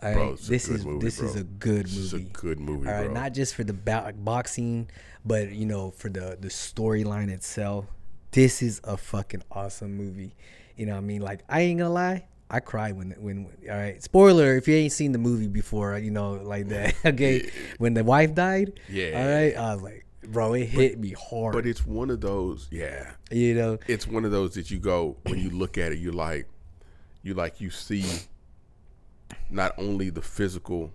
All bro, right, this is a good movie. This is a good movie, all right, bro. Not just for the boxing, but you know, for the storyline itself. This is a fucking awesome movie. You know what I mean? Like, I ain't gonna lie, I cried when all right, spoiler if you ain't seen the movie before, you know, like that. Okay, when the wife died. Yeah. All right, I was like, bro, it hit me hard. But it's one of those, you know, it's one of those that you go, when you look at it, you see not only the physical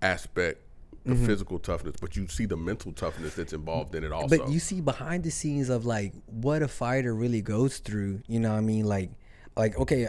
aspect, the physical toughness, but you see the mental toughness that's involved in it also. But you see behind the scenes of like what a fighter really goes through. You know what I mean? Like okay,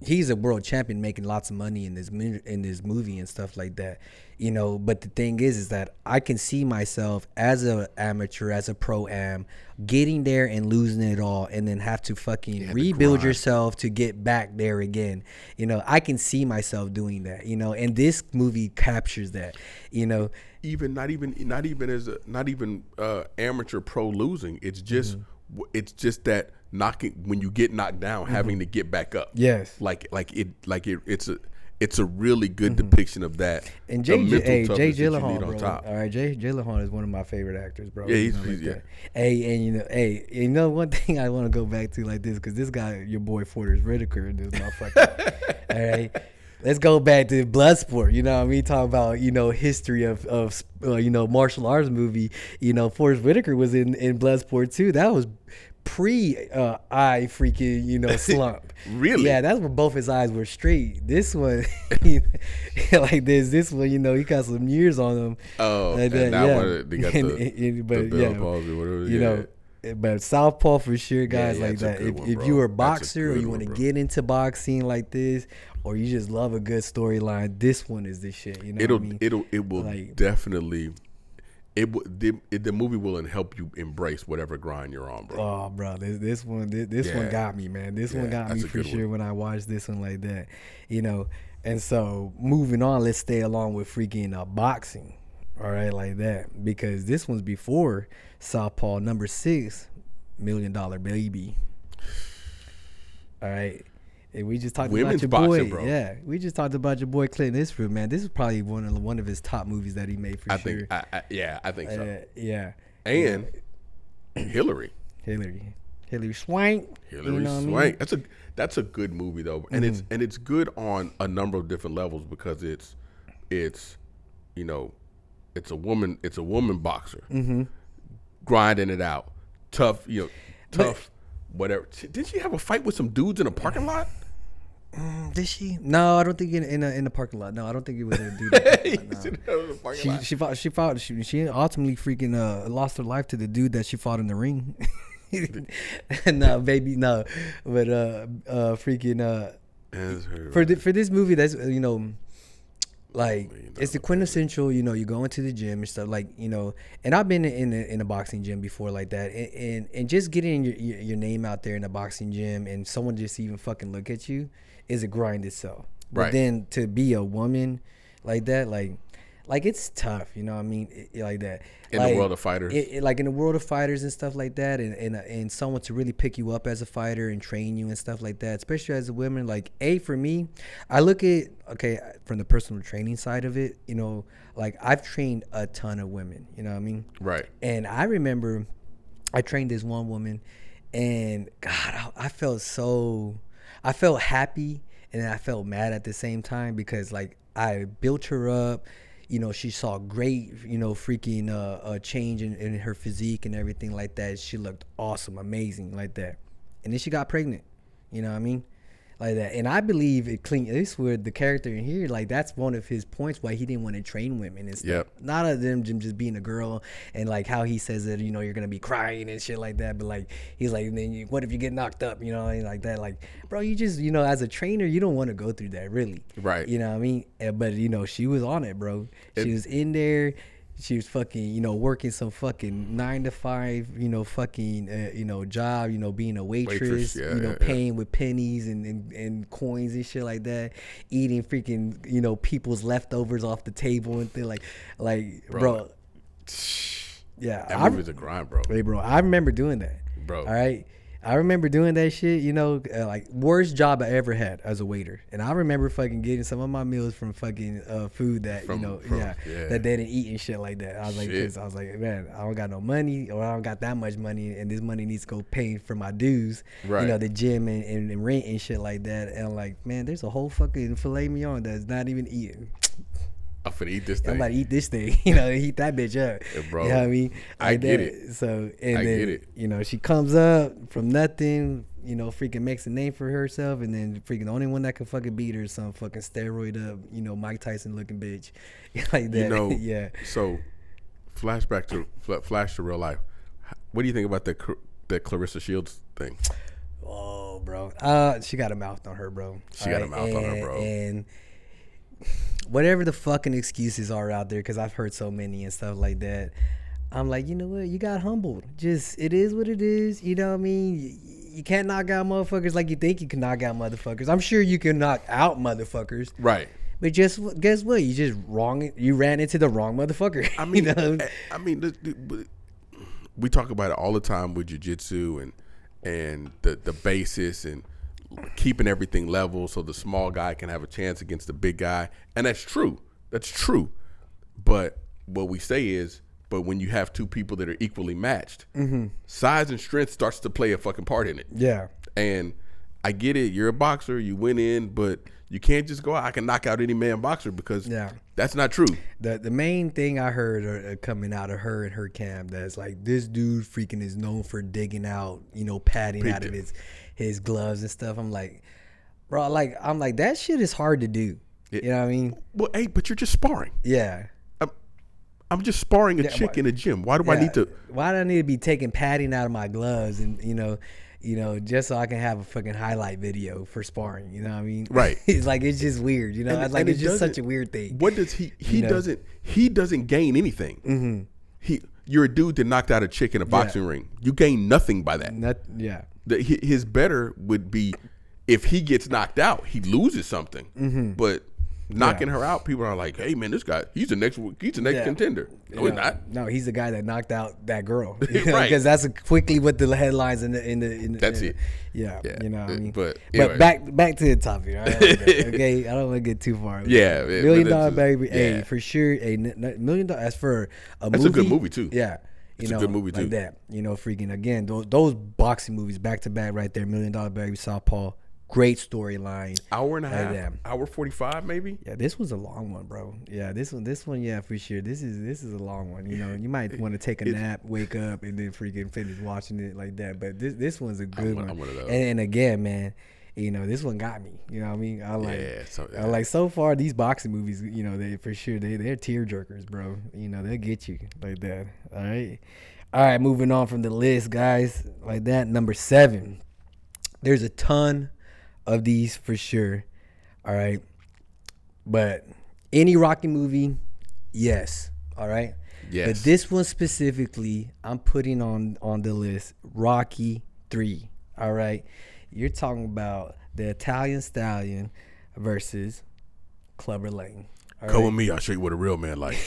he's a world champion making lots of money in this movie and stuff like that, you know. But the thing is that I can see myself as an amateur, as a pro-am, getting there and losing it all, and then have to fucking rebuild yourself to get back there again. You know, I can see myself doing that. You know, and this movie captures that. You know, not even amateur pro losing. It's just that knocking when you get knocked down, having to get back up. Yes. It's it's a really good depiction of that. And Jay Gyllenhaal, bro. All right, Jay Gyllenhaal is one of my favorite actors, bro. Yeah, he's yeah. Hey, and you know one thing I want to go back to like this, because this guy, your boy Forrest Whitaker, this motherfucker. All right. Let's go back to Bloodsport. You know what I mean? Talk about, history of martial arts movie. Forrest Whitaker was in Bloodsport too. That was eye freaking, slump. Really? Yeah, that's when both his eyes were straight. This one, like this one, he got some years on him. Oh, like and that, yeah. One, they got the Bell palsy, whatever. But Southpaw for sure, guys, like that. If you were a boxer or you want to get into boxing like this, or you just love a good storyline, this one is the shit. It will like, definitely. The movie will help you embrace whatever grind you're on, bro. Oh, bro, this one got me, man. This one got me for sure when I watched this one like that, And so moving on, let's stay along with freaking boxing, all right, like that, because this one's before Southpaw, number 6, $1 Million Baby. All right. And we just talked Women's about your boxing, boy. bro. Yeah, we just talked about your boy Clint Eastwood, man. This is probably one of his top movies that he made for sure. I think so. Yeah. And Hillary Swank. Hillary Swank. I mean? That's a good movie though, and it's good on a number of different levels, because it's a woman boxer, grinding it out, tough, whatever. Did she have a fight with some dudes in a parking lot? Did she? No, I don't think in the parking lot. No, I don't think it was a dude. She fought. She ultimately freaking lost her life to the dude that she fought in the ring. No, baby, no. But freaking for this movie, that's like it's the quintessential, you go into the gym and stuff, like, and I've been in a boxing gym before like that, and just getting your name out there in a boxing gym and someone just even fucking look at you is a grind itself. But then to be a woman like that, like it's tough, you know what I mean? Like that. In the world of fighters. Like in the world of fighters and stuff like that, and someone to really pick you up as a fighter and train you and stuff like that, especially as a woman. Like, for me, I look at, from the personal training side of it, like I've trained a ton of women, you know what I mean? Right. And I remember I trained this one woman, and God, I felt happy and I felt mad at the same time, because like I built her up. She saw great, freaking change in her physique and everything like that. She looked awesome, amazing like that. And then she got pregnant, you know what I mean? Like that. And I believe Clint Eastwood, the character in here, like that's one of his points why he didn't want to train women and stuff. Yep. Not of them just being a girl, and like how he says that, you're going to be crying and shit like that. But like, he's like, then what if you get knocked up, like that. Like, bro, you just, as a trainer, you don't want to go through that, really. Right. You know what I mean? But, she was on it, bro. She was in there. She was fucking, working some fucking 9 to 5, fucking, job, being a waitress, paying with pennies and coins and shit like that, eating freaking, people's leftovers off the table and thing like, bro. Yeah. That movie's a grind, bro. Hey, bro, I remember doing that. Bro. All right. I remember doing that shit, like worst job I ever had as a waiter. And I remember fucking getting some of my meals from fucking food that, that they didn't eat and shit like that. I was like, man, I don't got no money, or I don't got that much money, and this money needs to go pay for my dues, the gym and rent and shit like that. And I'm like, man, there's a whole fucking filet mignon that's not even eating. I'm finna eat this thing. I'm about to eat this thing, eat that bitch up. Yeah, bro. You know what I mean? I get it. So, and then, she comes up from nothing, freaking makes a name for herself, and then freaking the only one that can fucking beat her is some fucking steroid up, Mike Tyson looking bitch. Like that. Yeah. So, flash to real life. What do you think about the Clarissa Shields thing? Oh, bro. She got a mouth on her, bro. She got a mouth on her, bro. And whatever the fucking excuses are out there, because I've heard so many and stuff like that, I'm like, you know what, you got humbled. Just, it is what it is, you know what I mean? You can't knock out motherfuckers like you think you can knock out motherfuckers. I'm sure you can knock out motherfuckers, right? But just guess what, you ran into the wrong motherfucker. I mean, we talk about it all the time with jiu-jitsu and the basis, and keeping everything level so the small guy can have a chance against the big guy. And that's true. That's true. But what we say is, but when you have two people that are equally matched, size and strength starts to play a fucking part in it. Yeah. And I get it. You're a boxer. You win in, but you can't just go out. I can knock out any man boxer because that's not true. The main thing I heard coming out of her and her camp, that's like, this dude freaking is known for digging out, padding out of his gloves and stuff. I'm like, bro, I'm like, that shit is hard to do. You know what I mean? Well, hey, but you're just sparring. Yeah. I'm just sparring a chick in a gym. Why do I need to? Why do I need to be taking padding out of my gloves and just so I can have a fucking highlight video for sparring? You know what I mean? Right. It's like, it's just weird. It's just such a weird thing. What does he doesn't gain anything. You're a dude that knocked out a chick in a boxing ring. You gain nothing by that. His better would be if he gets knocked out, he loses something. But knocking her out, people are like, hey man, this guy, he's the next contender. No, he's not. No, he's the guy that knocked out that girl. Right. Because that's quickly what the headlines in the that's it. Yeah. You know what I mean? But anyway. back to the topic. Right? Okay, I don't want to get too far. Yeah. $1 Million Baby. Hey, for sure. $1 million. As for a movie. That's a good movie too. Yeah. It's a good movie too. Like that. Freaking again, those boxing movies back to back right there. $1 Million Baby, Southpaw. Great storyline. Hour and a half. Hour 45 maybe. Yeah, this was a long one, bro. Yeah, this one, yeah, for sure. This is a long one. You might want to take a nap, wake up, and then freaking finish watching it like that. But this one's a good one. And again, man, this one got me. You know what I mean? I like so far these boxing movies. They for sure they're tear jerkers, bro. They'll get you like that. All right. Moving on from the list, guys. Like that, number 7. There's a ton of these for sure. All right. But any Rocky movie, yes. All right. Yes. But this one specifically, I'm putting on the list Rocky 3. All right. You're talking about the Italian Stallion versus Clubber Lang. Come with me, I'll show you what a real man like.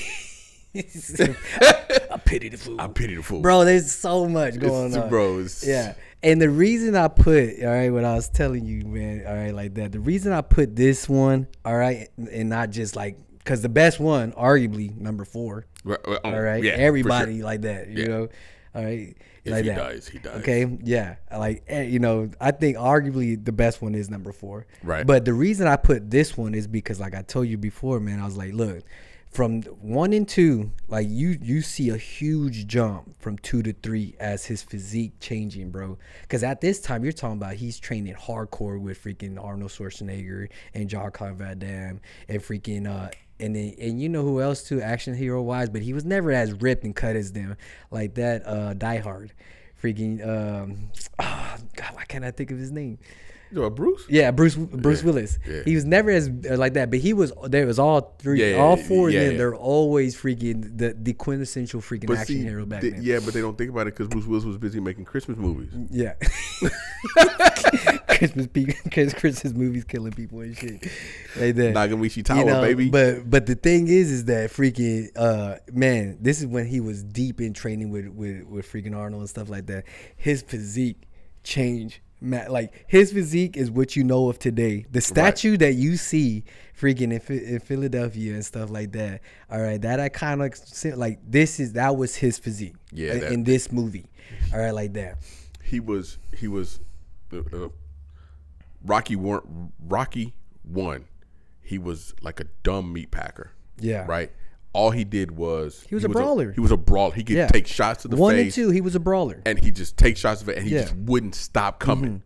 I pity the fool. Bro, there's so much going on. Bro, yeah. And the reason I put, all right, what I was telling you, man, all right, like that, the reason I put this one, all right, and not just like, because the best one, arguably, number 4. All right. Yeah, everybody sure. Like that, you know, all right. If like he that. dies, he dies. Okay. Yeah. Like, I think arguably the best one is number 4. Right. But the reason I put this one is because, like I told you before, man, I was like, look, from 1 and 2, like you see a huge jump from 2 to 3 as his physique changing, bro. Because at this time, you're talking about he's training hardcore with freaking Arnold Schwarzenegger and Jean-Claude Van Damme and freaking and you know who else too, action hero wise, but he was never as ripped and cut as them like that. Die Hard, freaking God, why can't I think of his name? Bruce? Yeah, Bruce Willis. Yeah. He was never as like that, but he was. There was all 3, all 4 of them. They're always freaking the quintessential freaking action hero back then. Yeah, but they don't think about it because Bruce Willis was busy making Christmas movies. Yeah, Christmas movies killing people and shit. Like that. Nagamichi Tower, baby. But the thing is that freaking man, this is when he was deep in training with freaking Arnold and stuff like that. His physique changed. Like his physique is what you know of today. The statue that you see freaking in Philadelphia and stuff like that. All right, that I kind of like. That was his physique. Yeah, in this movie. All right, like that. He was Rocky 1. He was like a dumb meat packer. Yeah. Right. All he did was he was a brawler. He was a brawler. He could take shots to the face. 1 and 2, he was a brawler, and he just take shots of it, and he just wouldn't stop coming.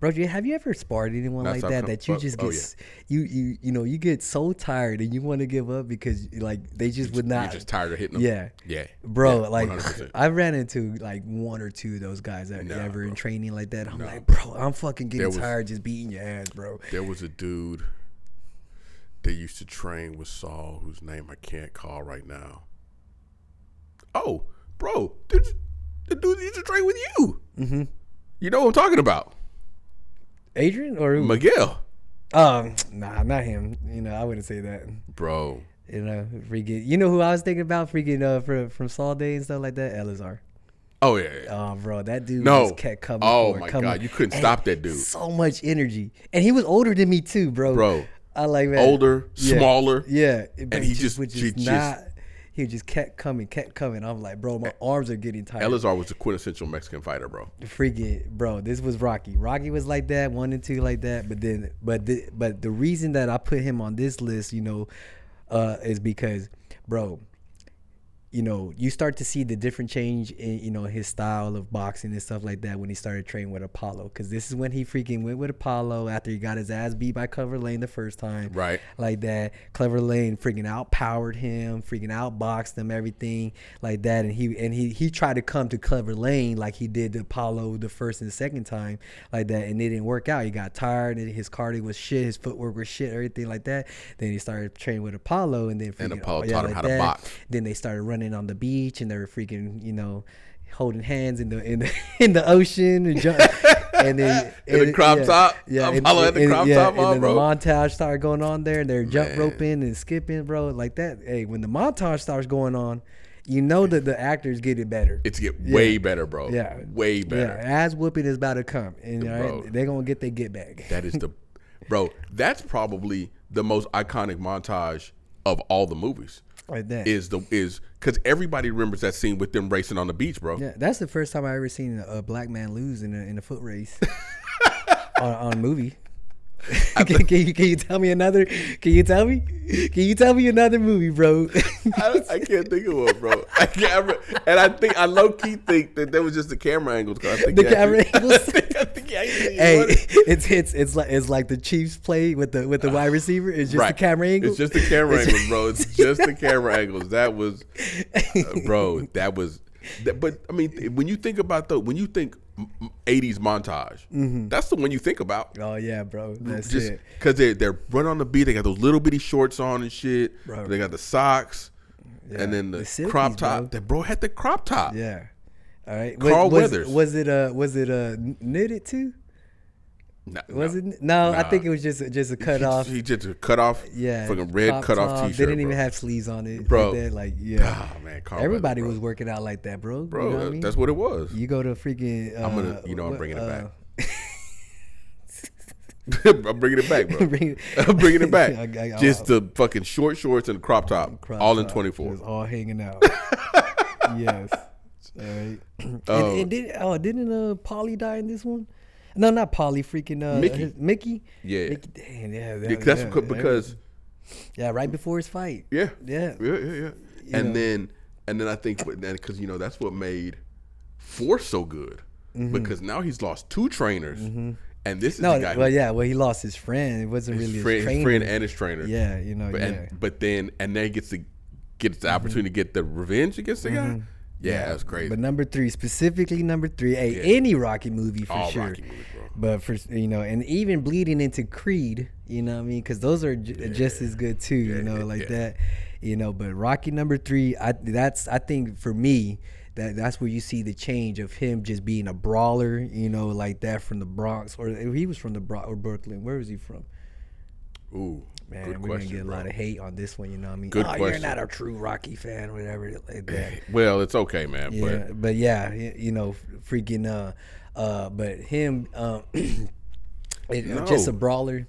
Bro, have you ever sparred anyone like that you just get you get so tired and you want to give up because like they just would not. You're just tired of hitting them. Yeah, bro. Yeah, like 100%. I ran into like 1 or 2 of those guys ever in training like that. I'm like, bro, I'm fucking getting tired just beating your ass, bro. There was a dude. They used to train with Saul, whose name I can't call right now. Oh, bro, the dude used to train with you. Mm-hmm. You know what I'm talking about? Adrian or who? Miguel. Nah, not him. I wouldn't say that, bro. Freaking. You know who I was thinking about? Freaking from Saul Day and stuff like that. Elazar. Oh yeah. Oh, bro, that dude just kept coming. Oh my God, you couldn't stop that dude. So much energy, and he was older than me too, bro. Bro, I like that. Older, smaller. Yeah, and he just he just kept coming. I'm like, bro, my arms are getting tired. Elazar was the quintessential Mexican fighter, bro. Freaking, bro, this was Rocky. Rocky was like that, 1 and 2 like that. But the reason that I put him on this list, is because, bro, you start to see the different change in, his style of boxing and stuff like that when he started training with Apollo. Because this is when he freaking went with Apollo after he got his ass beat by Clever Lane the first time. Right. Like that. Clever Lane freaking outpowered him, freaking outboxed him, everything like that. And he tried to come to Clever Lane like he did to Apollo the first and second time like that. And it didn't work out. He got tired and his cardio was shit. His footwork was shit, everything like that. Then he started training with Apollo and then Apollo taught him how to box. Then they started running on the beach and they were freaking holding hands in the ocean and jump and then in the crop top. Apollo had the crop top on, and then bro. the montage started going on there and they're jump roping and skipping, bro, like that. Hey, when the montage starts going on, that the actors get it better. It's way better, bro. Yeah, way better. Yeah, ass whooping is about to come, and they're gonna get their get back. That is bro. That's probably the most iconic montage of all the movies. Like that is because everybody remembers that scene with them racing on the beach, bro. Yeah, that's the first time I ever seen a black man lose in a foot race on a movie. Can you tell me another? Can you tell me another movie, bro? I can't think of one, bro. I low key think that was just the camera angles. I think camera angles. Hey, it's like the Chiefs play with the wide receiver. It's just the camera angle. It's just the camera angles, bro. It's just the camera angles. That was, bro. That was. But I mean, when you think 80s montage, that's the one you think about. Oh yeah, bro. That's it. Because they're running on the beat. They got those little bitty shorts on and shit. Bro. They got the socks, and then the silkies, crop top. Bro. That bro had the crop top. Yeah. All right. Carl Weathers. Was it knitted too? No, I think it was just a cut off. He just a cut off. Yeah, fucking red cut off t-shirt. They didn't even have sleeves on it, bro. Oh man, everybody was working out like that, bro. Bro, you know what I mean? That's what it was. You go to freaking. I'm bringing it back. I'm bringing it back, bro. I'm bringing it back. Just the fucking short shorts and crop top, all in 24. It's all hanging out. Yes. All right. Didn't Polly die in this one? No, not Polly. Freaking Mickey. Yeah. Mickey, damn, yeah. That's because. Yeah, right before his fight. Yeah. Yeah. And then I think because that's what made Force so good, because now he's lost 2 trainers, and this is the guy. He lost his friend. It wasn't really his friend and his trainer. Yeah, but then he gets the opportunity to get the revenge against the guy. Yeah, that's crazy. But specifically number 3, any Rocky movie for sure. Rocky movies, bro. But for and even bleeding into Creed, you know what I mean? Because those are just as good too, that. But Rocky number 3, I think for me that's where you see the change of him just being a brawler, like that from the Bronx, or he was from the Bronx or Brooklyn. Where was he from? Ooh. Man, we're gonna get a lot of hate on this one, you know what I mean? Good question. You're not a true Rocky fan, or whatever like that. Well, it's okay, man. Yeah, but freaking but him just a brawler.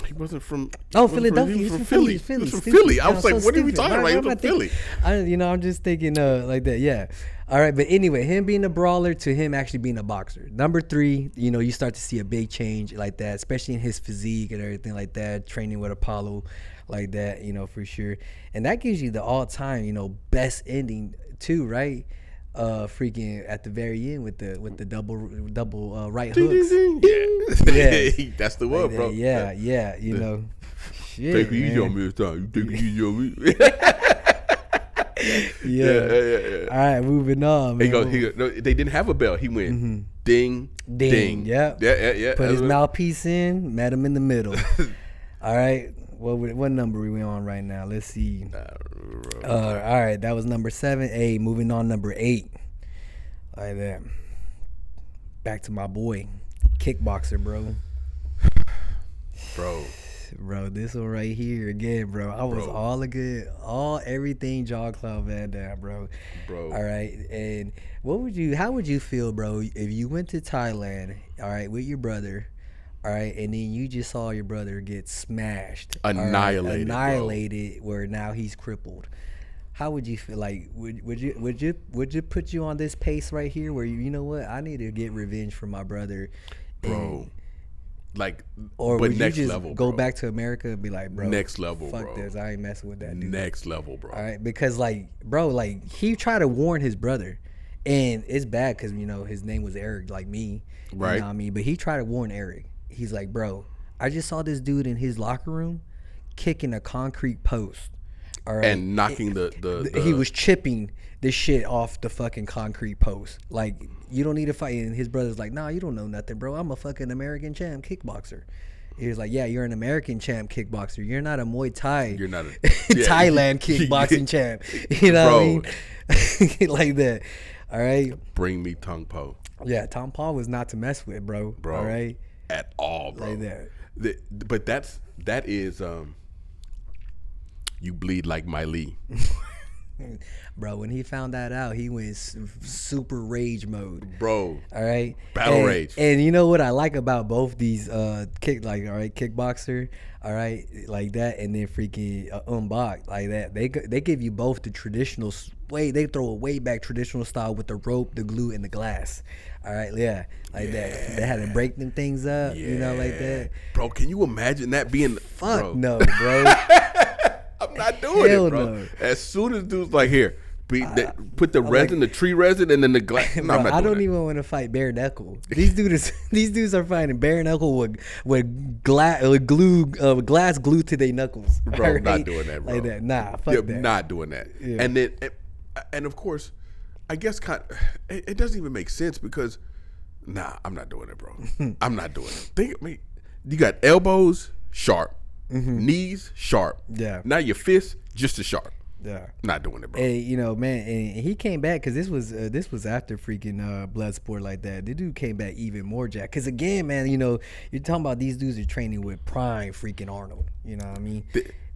He wasn't from Philadelphia. He was from Philly. He was from Philly. I was like, what are we talking about? He was from Philly. I'm just thinking like that. Yeah. All right, but anyway, him being a brawler to him actually being a boxer. Number 3, you start to see a big change like that, especially in his physique and everything like that, training with Apollo like that, for sure. And that gives you the all-time, best ending too, right? Freaking at the very end with the double right hooks. Ding, ding. Yeah. That's the one, like bro. Yeah. Shit, take it easy on me this time. You take it easy on me. Yeah. All right, moving on. Man. No, they didn't have a bell. He went ding, ding. Yeah. Put his mouthpiece in, met him in the middle. All right. What number are we on right now? Let's see. All right, that was number 7. Hey, moving on, number 8. Like that. Back to my boy, Kickboxer, bro. Bro. Bro, this one right here again, bro. I was everything Jean-Claude Van Damme, bro. All right. And how would you feel, bro, if you went to Thailand, all right, with your brother, all right, and then you just saw your brother get smashed, annihilated, where now he's crippled? How would you feel? Like, would you put you on this pace right here, where you know what, I need to get revenge for my brother, bro? Like, or but would next you just level, go bro. back to America and be like, bro, next level, fuck bro. this, I ain't messing with that dude. Next level, bro. All right, because like, bro, like he tried to warn his brother, and it's bad because you know his name was Eric, like me, right? You know what I mean? But he tried to warn Eric. He's like, bro, I just saw this dude in his locker room kicking a concrete post. All right. And knocking he was chipping this shit off the fucking concrete post. Like, you don't need to fight. And his brother's like, nah, you don't know nothing, bro. I'm a fucking American champ kickboxer. He was like, yeah, you're an American champ kickboxer. You're not a Muay Thai. You're not a Thailand kickboxing champ. You know what I mean? Like that. All right. Bring me Tung Po. Yeah, Tom Paul was not to mess with, bro. All right. At all, bro. Like that. But that is you bleed like my Lee. Bro, when he found that out, he went super rage mode. Bro. All right. Battle rage. And you know what I like about both these kickboxer, all right, like that, and then freaking Ong Bak, like that. They give you both the traditional way. They throw a way back traditional style with the rope, the glue, and the glass. All right, yeah, like that. They had to break them things up, you know, like that. Bro, can you imagine that being? Fuck no, bro. I'm not doing Hell it, bro. No. As soon as dude's like, here, put the resin, the tree resin, and then the glass. No, bro, I don't even want to fight bare knuckle. These dudes are fighting bare knuckle with glass glued to their knuckles. Bro, right? not doing that, bro. Like that. Nah, fuck that. Not doing that. Yeah. And then, and of course, I guess it doesn't even make sense because, nah, I'm not doing it, bro. I'm not doing it. Think of me. You got elbows sharp, knees sharp. Yeah. Now your fists just as sharp. Yeah. Not doing it, bro. And you know, man, and he came back because this was after freaking Bloodsport like that. The dude came back even more jacked. Because again, man, you know, you're talking about these dudes are training with prime freaking Arnold. You know what I mean?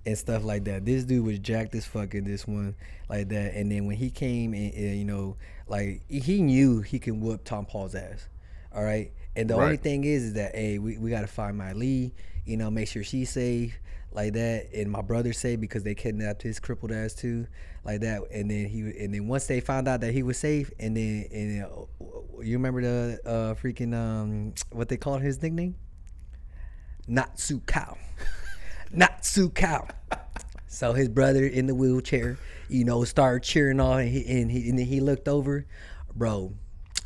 And stuff like that. This dude was jacked as fuck in this one, like that. And then when he came and you know, like he knew he can whoop Tom Paul's ass. All right. And the only thing is that, hey, we got to find my Lee, you know, make sure she's safe, like that. And my brother safe because they kidnapped his crippled ass too, like that. And then once they found out that he was safe, and then you remember the freaking what they called his nickname? Natsu Cow. Natsu Cow. So his brother in the wheelchair, you know, started cheering on, and then he looked over, bro.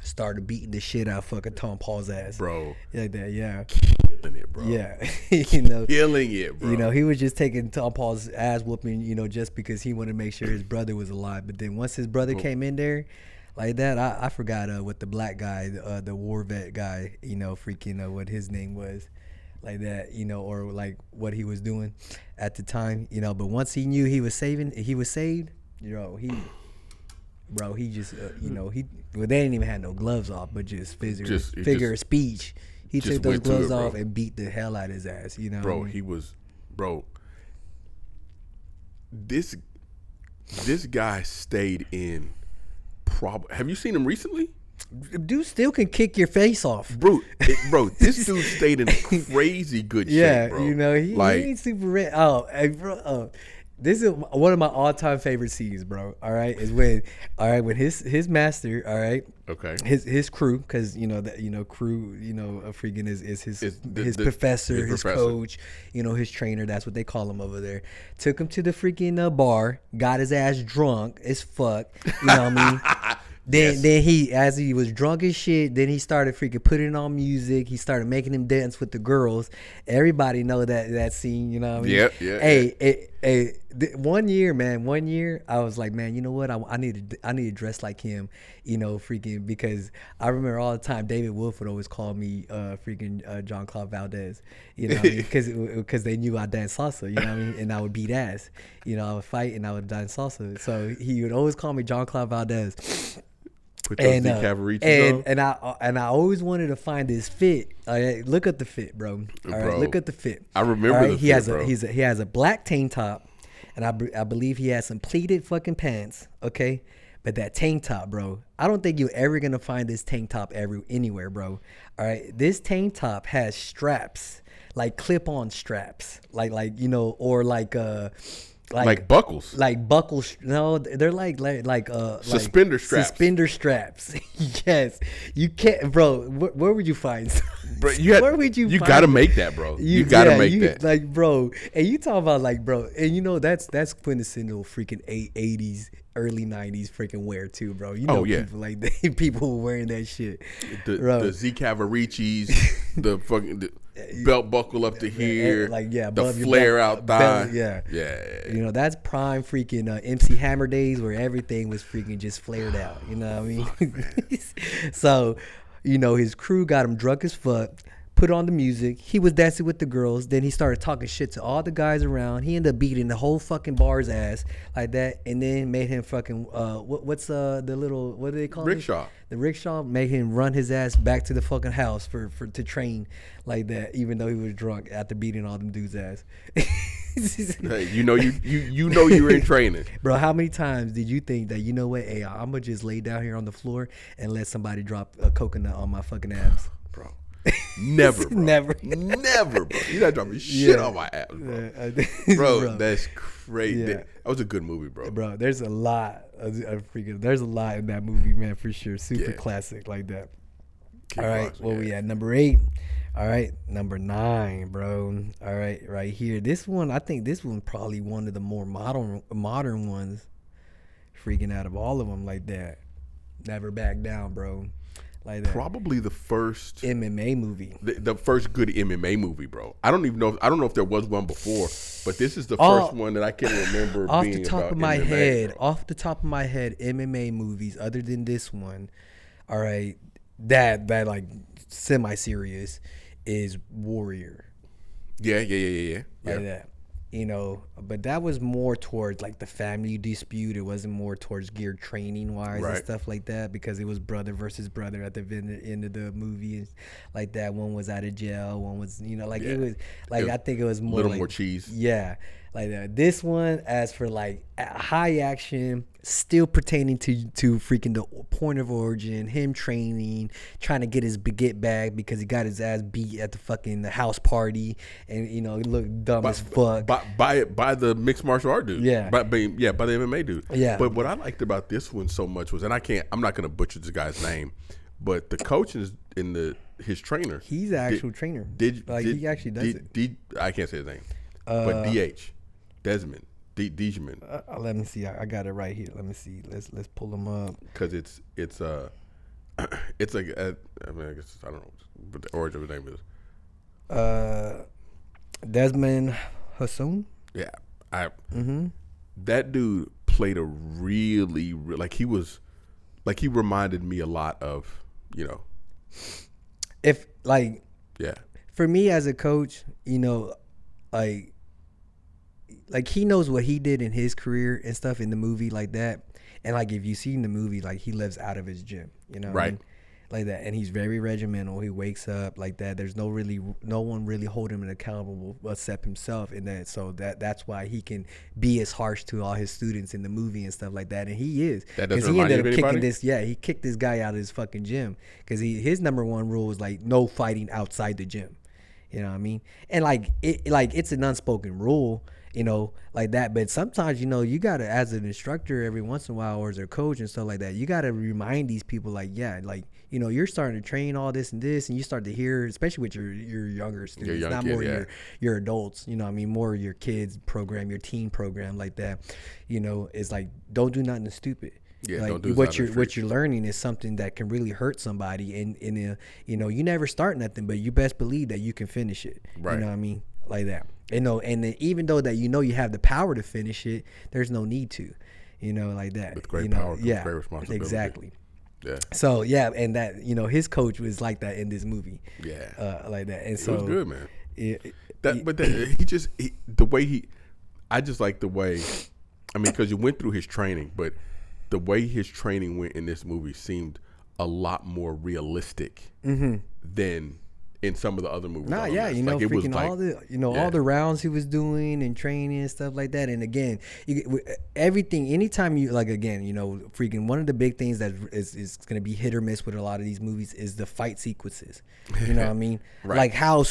Started beating the shit out of fucking Tom Paul's ass, bro. Like that, yeah. Killing it, bro. Yeah, you know, killing it, bro. You know, he was just taking Tom Paul's ass whooping, you know, just because he wanted to make sure his brother was alive. But then once his brother came in there, like that, I forgot what the black guy, the war vet guy, you know, freaking what his name was, like that, you know, or like what he was doing at the time, you know. But once he knew he was saved, you know, he just, you know, they didn't even have no gloves off, but just figure of speech. He took those gloves off and beat the hell out of his ass, you know. Bro, he was, this guy stayed in, have you seen him recently? Dude still can kick your face off. Bro, this dude stayed in crazy good shape, bro. You know, he ain't super red. Oh, hey, bro, this is one of my all-time favorite scenes, bro. All right, is when his master, all right, okay, his crew, because you know that crew, you know, freaking is his professor, his coach, you know, his trainer. That's what they call him over there. Took him to the freaking bar, got his ass drunk as fuck. You know what I mean? Then he, as he was drunk as shit, then he started freaking putting on music. He started making him dance with the girls. Everybody know that scene, you know what I mean? Yeah. One year, I was like, man, you know what? I need to dress like him, you know, freaking, because I remember all the time David Wolf would always call me freaking Jean-Claude Valdez, you know, because they knew I danced salsa, you know what I mean? And I would beat ass, you know, I would fight and I would dance salsa. So he would always call me Jean-Claude Valdez. Put those Cavaricis on. And I always wanted to find his fit. Look at the fit, bro. All right, look at the fit. I remember the fit, bro. He has a black tank top, and I believe he has some pleated fucking pants. Okay, but that tank top, bro. I don't think you're ever gonna find this tank top anywhere, bro. All right, this tank top has straps, like clip-on straps, like you know, or like buckles. Like buckles. No, they're like suspender straps. Suspender straps. Yes. You can't, bro. Where would you find? Bro, where would you? You got to make that, bro. You got to make that. Like, bro. And you talk about like, bro. And you know that's quintessential freaking 80s, early 90s freaking wear too, bro. You know, people like that. People wearing that shit. The Z Cavaricis, the fucking. Belt buckle up to here, the flare out thigh. Yeah. You know, that's prime freaking MC Hammer days where everything was freaking just flared out. You know what I mean? So, you know, his crew got him drunk as fuck, put on the music. He was dancing with the girls. Then he started talking shit to all the guys around. He ended up beating the whole fucking bar's ass like that, and then made him fucking what's the little, what do they call it? Rickshaw. The rickshaw made him run his ass back to the fucking house for to train like that, even though he was drunk after beating all them dudes' ass. Hey, you know you were in training, bro. How many times did you think that, you know what? Hey, I'm gonna just lay down here on the floor and let somebody drop a coconut on my fucking abs, bro? Never, bro. Never, bro. You're not dropping shit on my abs, bro. Bro, that's crazy. That was a good movie, bro. Bro, there's a lot there's a lot in that movie, man, for sure. Super classic like that. All right, we at number 8. All right, number 9, bro. All right, right here. This one, I think this one probably one of the more modern ones. Freaking out of all of them like that. Never Back Down, bro. Like that. Probably the first MMA movie. The first good MMA movie, bro. I don't know if there was one before, but this is the first one that I can remember off being the top about of my MMA, head. bro. Off the top of my head, MMA movies other than this one, all right, that like semi-serious is Warrior. Yeah. Like that. You know, but that was more towards like the family dispute. It wasn't more towards geared training wise and stuff like that, because it was brother versus brother at the end of the movie, like that. One was out of jail, one was, you know, like it was like, I think it was more little like, more cheese. Yeah, like that. This one, as for like high action, still pertaining to freaking the point of origin, him training, trying to get back because he got his ass beat at the house party, and you know, he looked dumb as fuck. By the mixed martial art dude. Yeah. By the MMA dude. Yeah. But what I liked about this one so much was, and I'm not gonna butcher this guy's name, but the coach in his trainer. He's an actual trainer. He actually does it. I can't say his name. But DH. Desmond. Degeman. Let me see. I got it right here. Let me see. Let's pull them up. Because it's like I guess I don't know what the origin of his name is. Desmond Hassoun. Yeah, that dude played a really like he reminded me a lot of, you know. If like, for me as a coach, you know, like he knows what he did in his career and stuff in the movie like that. And like, if you see in the movie, like he lives out of his gym, you know what I mean? Like that. And he's very regimental. He wakes up like that. There's no one really holding him accountable except himself in that. So that's why he can be as harsh to all his students in the movie and stuff like that. And he is. That doesn't remind you of anybody? He kicked this guy out of his fucking gym because his number one rule was like no fighting outside the gym. You know what I mean? And like it's an unspoken rule, you know, like that. But sometimes, you know, you gotta, as an instructor, every once in a while, or as a coach and stuff like that, you gotta remind these people, like, like, you know, you're starting to train all this and this, and you start to hear, especially with your younger students, not more your adults, you know what I mean, more your kids program, your teen program, like that. You know, it's like, don't do nothing stupid. Yeah, like, don't do what you're learning is something that can really hurt somebody, and you know, you never start nothing, but you best believe that you can finish it. Right. You know what I mean? Like that. You know, and then even though that you know you have the power to finish it, there's no need to. You know, like that. With great power comes great responsibility. Exactly. Yeah. So yeah, and that, you know, his coach was like that in this movie. Yeah. Like that. And it so was good, man. I just like the way, I mean, because you went through his training, but the way his training went in this movie seemed a lot more realistic than in some of the other movies. Like freaking all the, all the rounds he was doing and training and stuff like that. And again, everything, anytime you freaking one of the big things that is going to be hit or miss with a lot of these movies is the fight sequences. You know what I mean? Right. Like how,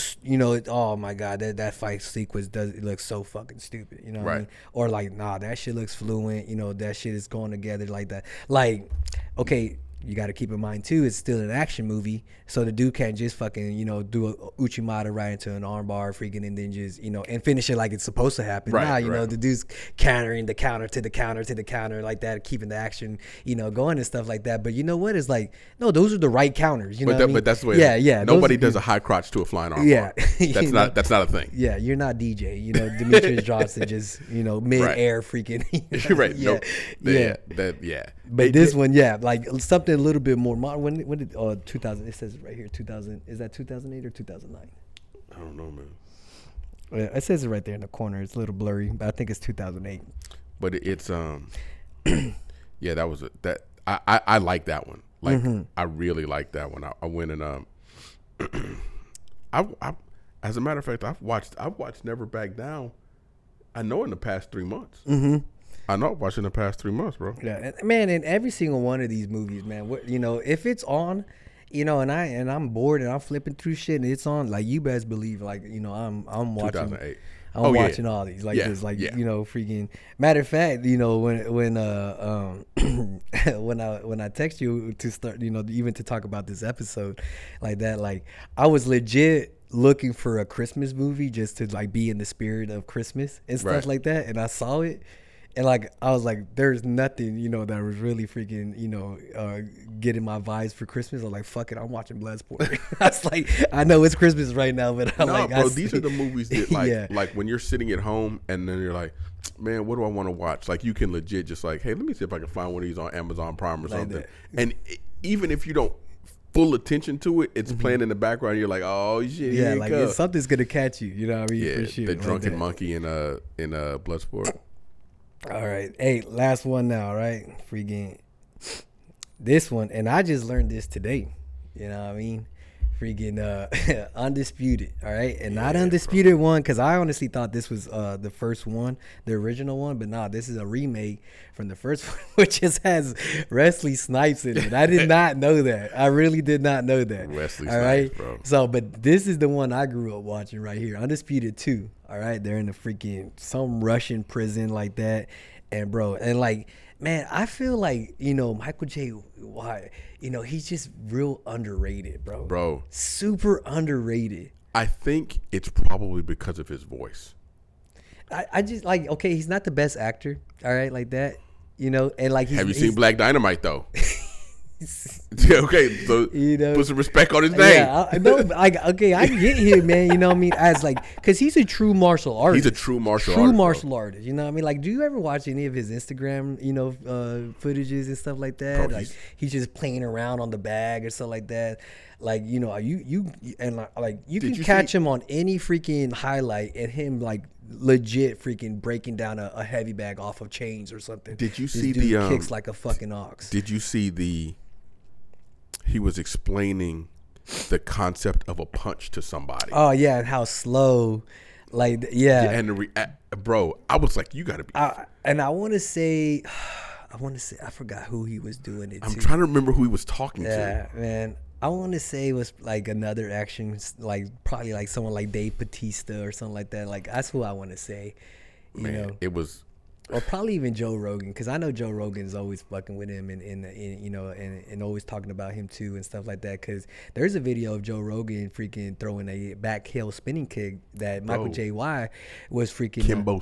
oh my God, that fight sequence looks so fucking stupid. You know what I mean? Or like, nah, that shit looks fluent. That shit is going together like that. Like, okay, you got to keep in mind too, it's still an action movie, so the dude can't just fucking do a Uchimata right into an armbar freaking and then just and finish it like it's supposed to happen. The dude's countering the counter to the counter to the counter like that, keeping the action going and stuff like that. But you know what? It's like, no, those are the right counters. But that's the way. Nobody does a high crotch to a flying armbar. That's not a thing. Yeah, you're not DJ. Demetrius Johnson just mid air freaking. But this one, like something a little bit more modern. When did 2000? It says it right here, 2000. Is that 2008 or 2009? I don't know, man. Yeah, it says it right there in the corner. It's a little blurry, but I think it's 2008. But it's yeah, that was that. I like that one. Like I really like that one. I went and I as a matter of fact, I've watched Never Back Down. I know in the past 3 months. I know watching the past 3 months, bro. Yeah, man, in every single one of these movies, man, if it's on, and I'm bored and I'm flipping through shit and it's on, like, you best believe, like, I'm watching. 2008. I'm watching all these, like this, like freaking. Matter of fact, when I text you to start, even to talk about this episode, like that, like I was legit looking for a Christmas movie just to like be in the spirit of Christmas and stuff like that, and I saw it. And like I was like, there's nothing, that was really freaking, getting my vibes for Christmas. I'm like, fuck it, I'm watching Bloodsport. I was like, I know it's Christmas right now, but these are the movies that like when you're sitting at home and then you're like, man, what do I want to watch? Like you can legit just like, hey, let me see if I can find one of these on Amazon Prime or something. And even if you don't full attention to it, it's playing in the background. You're like, oh shit, yeah, like something's gonna catch you. You know what I mean? Yeah, for sure. The drunken monkey in Bloodsport. All right. Hey, last one now, right? Freaking this one. And I just learned this today. You know what I mean? Freaking Undisputed. All right. And not Undisputed one, because I honestly thought this was the first one, the original one. But nah, this is a remake from the first one, which just has Wesley Snipes in it. I did not know that. I really did not know that. Wesley Snipes, bro. So, but this is the one I grew up watching right here. Undisputed 2. All right, they're in some Russian prison like that, and bro, and like, man, I feel like Michael J. White, he's just real underrated, bro. Bro, super underrated. I think it's probably because of his voice. I just like, okay, he's not the best actor, all right, like that, and like have you seen Black Dynamite though? Okay, so put some respect on his name. Yeah, I know. Okay, I get here, man. You know what I mean? As like, because he's a true martial artist. He's a true martial artist. You know what I mean? Like, do you ever watch any of his Instagram, footages and stuff like that? Bro, like, he's just playing around on the bag or stuff like that. Like, you can catch him on any freaking highlight and him like legit freaking breaking down a heavy bag off of chains or something. Did you see the kicks like a fucking ox? Did you see he was explaining the concept of a punch to somebody? Oh yeah, and how slow, like and bro, I was like, you gotta be. And I want to say, I forgot who he was doing it. I'm trying to remember who he was talking to. Yeah, man. I want to say it was like another action, like probably like someone like Dave Bautista or something like that. Like that's who I want to say. It was, or probably even Joe Rogan, because I know Joe Rogan's always fucking with him and always talking about him too and stuff like that. Because there's a video of Joe Rogan freaking throwing a back heel spinning kick that Michael J. Y. was freaking Kimbo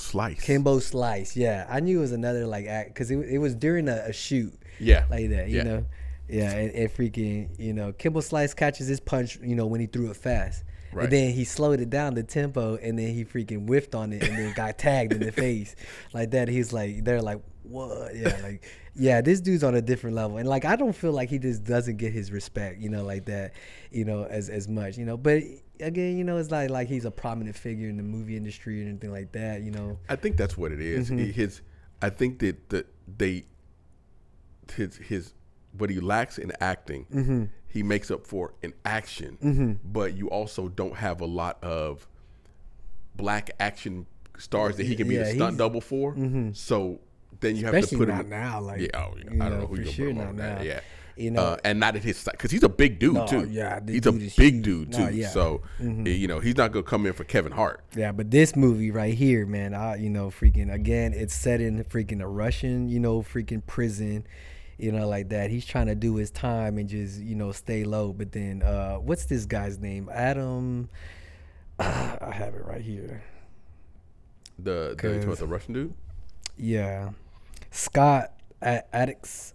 Slice. Yeah, I knew it was another like act because it was during a shoot. Yeah, like that. You know. Yeah, and freaking, Kimbo Slice catches his punch, when he threw it fast. Right. And then he slowed it down the tempo, and then he freaking whiffed on it and then got tagged in the face. Like that, he's like, they're like, what? Yeah, like, yeah, this dude's on a different level. And, like, I don't feel like he just doesn't get his respect, like that, as much, But, again, it's not like he's a prominent figure in the movie industry or anything like that, I think that's what it is. I think that his what he lacks in acting, Mm-hmm. he makes up for in action. Mm-hmm. But you also don't have a lot of black action stars that he can be a stunt double for. Mm-hmm. So then you have Especially to put not him now. Like, I don't know who you're sure gonna put him not on now. that. Yeah. You know, And not at his side, because he's a big dude too. Yeah, he's a big dude too. No, yeah. So he's not gonna come in for Kevin Hart. Yeah, but this movie right here, man, freaking again, it's set in freaking a Russian, freaking prison, like that. He's trying to do his time and just, stay low. But then, what's this guy's name? Adam. I have it right here. The Russian dude. Yeah, Scott Addix,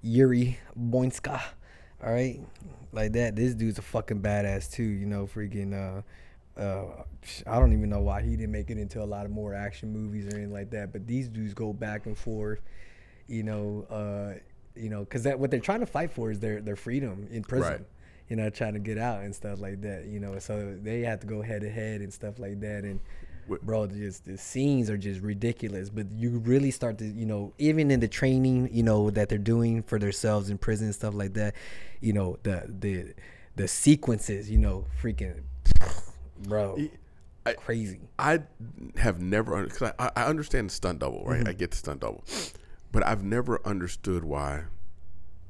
Yuri Boinska. All right, like that. This dude's a fucking badass too. Freaking. I don't even know why he didn't make it into a lot of more action movies or anything like that. But these dudes go back and forth. Because what they're trying to fight for is their freedom in prison. Right. Trying to get out and stuff like that. So they have to go head to head and stuff like that. And bro, just the scenes are just ridiculous. But you really start to, even in the training, that they're doing for themselves in prison and stuff like that. The sequences, freaking, bro, crazy. I have never, because I understand the stunt double, right? Mm-hmm. I get the stunt double, but I've never understood why.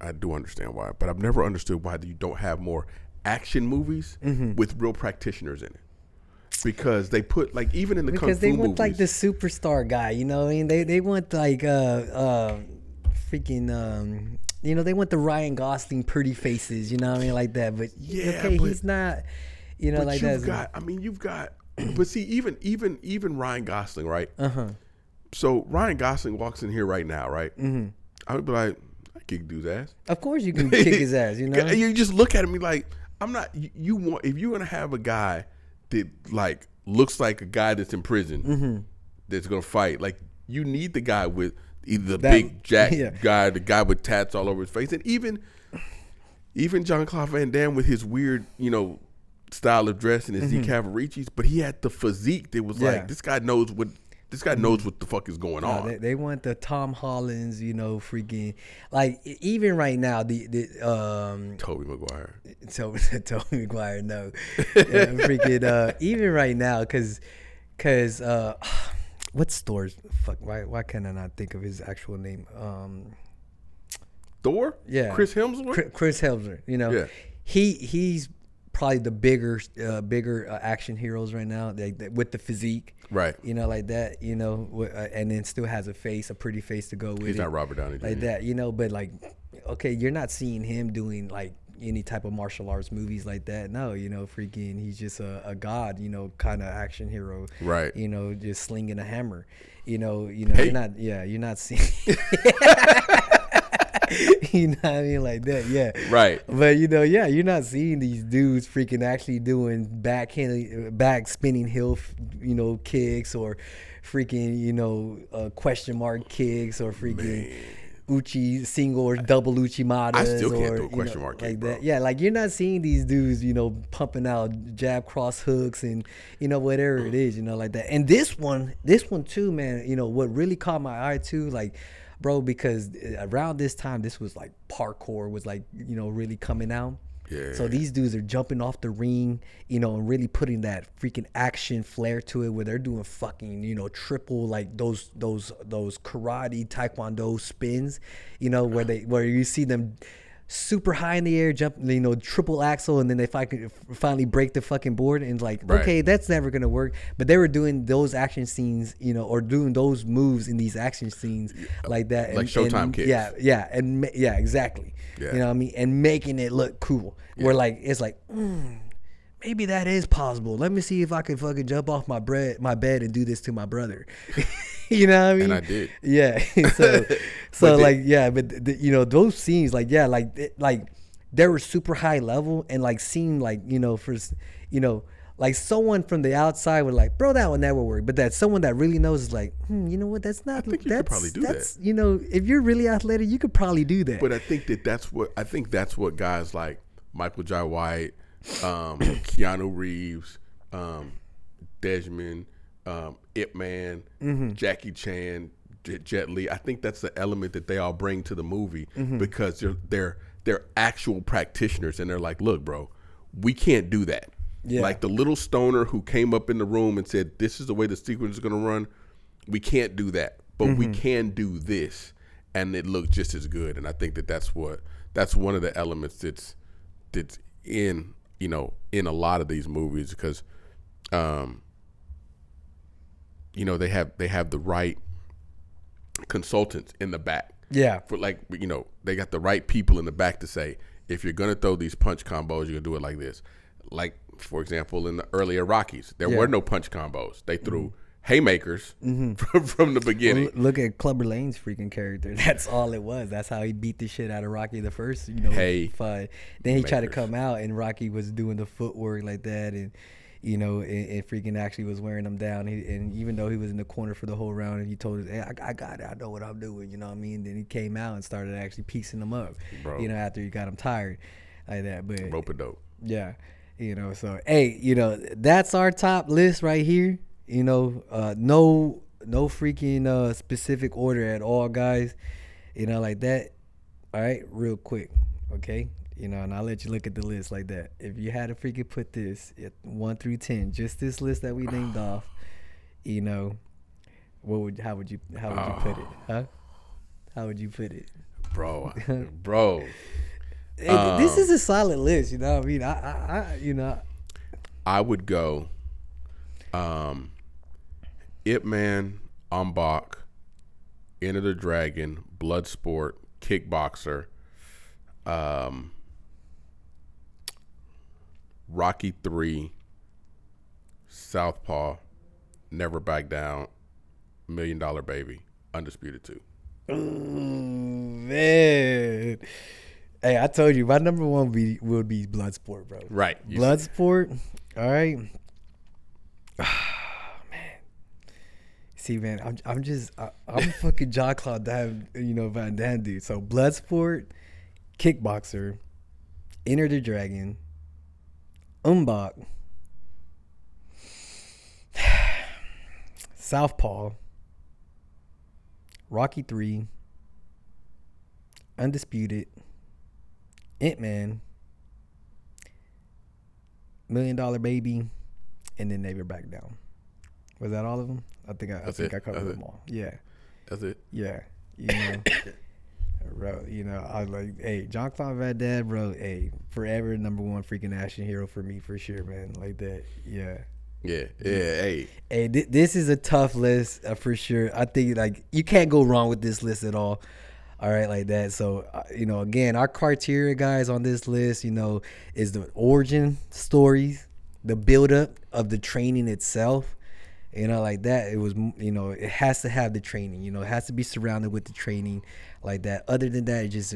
I do understand why, but I've never understood why you don't have more action movies with real practitioners in it. Because they put even in the kung fu movies, they want like the superstar guy, they want like freaking they want the Ryan Gosling pretty faces, like that. But he's not, like that. You've got, but see, even Ryan Gosling, right? So Ryan Gosling walks in here right now, right? I would be like, I kick dude's ass. Of course you can kick his ass, You just look at me like, I'm not. You want, if you're gonna have a guy that looks like a guy that's in prison that's gonna fight, you need the guy with either the big jack guy, the guy with tats all over his face, and even Jean-Claude Van Damme with his weird style of dress and his Cavaricis, but he had the physique that was this guy knows what. This guy knows what the fuck is going on. They want the Tom Hollands, freaking even right now the Tobey Maguire. Tobey Maguire, no, freaking even right now because what stores? Fuck, why can I not think of his actual name? Thor. Yeah, Chris Hemsworth. Chris Hemsworth. Yeah, he's probably the bigger action heroes right now, with the physique, right? Like that, and then still has a pretty face to go with. He's not Robert Downey Jr. Like that, but you're not seeing him doing any type of martial arts movies like that. No, freaking, he's just a god, kind of action hero, right? Just slinging a hammer, Hey. you're not seeing. What I mean, like that, yeah, right. But you're not seeing these dudes freaking actually doing back spinning heel, kicks, or freaking question mark kicks, or freaking uchi single or double uchimatas. I still can't do a question mark kick, like bro. that. Yeah, you're not seeing these dudes, pumping out jab cross hooks and whatever it is, like that. And this one too, man. What really caught my eye too, bro, because around this time, this was parkour was really coming out. Yeah. So these dudes are jumping off the ring, and really putting that freaking action flair to it, where they're doing fucking, triple those karate taekwondo spins, where you see them super high in the air, jump, triple axle, and then they finally break the fucking board, and okay, that's never gonna work. But they were doing those action scenes, or doing those moves in these action scenes like that, like Showtime kicks. Yeah, exactly. Yeah. You know what I mean, and making it look cool. Yeah. Where it's maybe that is possible. Let me see if I can fucking jump off my bed and do this to my brother. You know what I mean? And I did. Yeah. But those scenes, they were super high level, and seemed someone from the outside would bro, that would never work. But that someone that really knows is you know what? That's not. I think you could probably do that. If you're really athletic, you could probably do that. But I think that's what guys like Michael Jai White, Keanu Reeves, Desmond, Ip Man, Jackie Chan, Jet Li. I think that's the element that they all bring to the movie because they're actual practitioners, and they're like, look, bro, we can't do that. Yeah. Like the little stoner who came up in the room and said, this is the way the sequence is going to run. We can't do that, but we can do this, and it looked just as good. And I think that's one of the elements that's in in a lot of these movies because, they have the right consultants in the back. Yeah, for they got the right people in the back to say, if you're gonna throw these punch combos, you're gonna do it like this. Like for example, in the earlier Rockies, there were no punch combos. They threw haymakers from the beginning. Well, look at Clubber Lane's freaking character. That's all it was. That's how he beat the shit out of Rocky the first, fight. Then he tried to come out, and Rocky was doing the footwork like that, and and freaking actually was wearing him down. And even though he was in the corner for the whole round, and he told us, hey, I got it. I know what I'm doing. You know what I mean? Then he came out and started actually piecing him up, bro. After he got him tired like that. But rope-a-dope. Yeah. So, hey, that's our top list right here. No freaking specific order at all, guys. Like that. All right, real quick, okay? And I'll let you look at the list like that. If you had to freaking put this at 1 through 10, just this list that we named off, how would you put it, huh? How would you put it, bro? This is a solid list. You know what I mean? I would go. Ip Man, Ong Bak, Enter the Dragon, Bloodsport, Kickboxer, Rocky 3, Southpaw, Never Back Down, $1 Million Baby, Undisputed 2. Man. Hey, I told you my number one would be Bloodsport, bro. Right. Bloodsport. All right. Man. See, man, I'm fucking Jean-Claude Van Damme, dude. So Bloodsport, Kickboxer, Enter the Dragon, Ong Bak, Southpaw, Rocky 3, Undisputed, Ant-Man, $1 Million Baby, and then Never Back Down. Was that all of them? I think I covered them all. Yeah. That's it. Yeah. Bro, I was like, hey, Jean-Claude Van Damme, bro, hey, forever number one freaking action hero for me, for sure, man. Like that. Yeah. Yeah, hey. Hey, this is a tough list for sure. I think, you can't go wrong with this list at all. All right, like that. So, again, our criteria, guys, on this list, is the origin stories, the buildup of the training itself. Like that. It was, it has to have the training. It has to be surrounded with the training like that. Other than that, it's just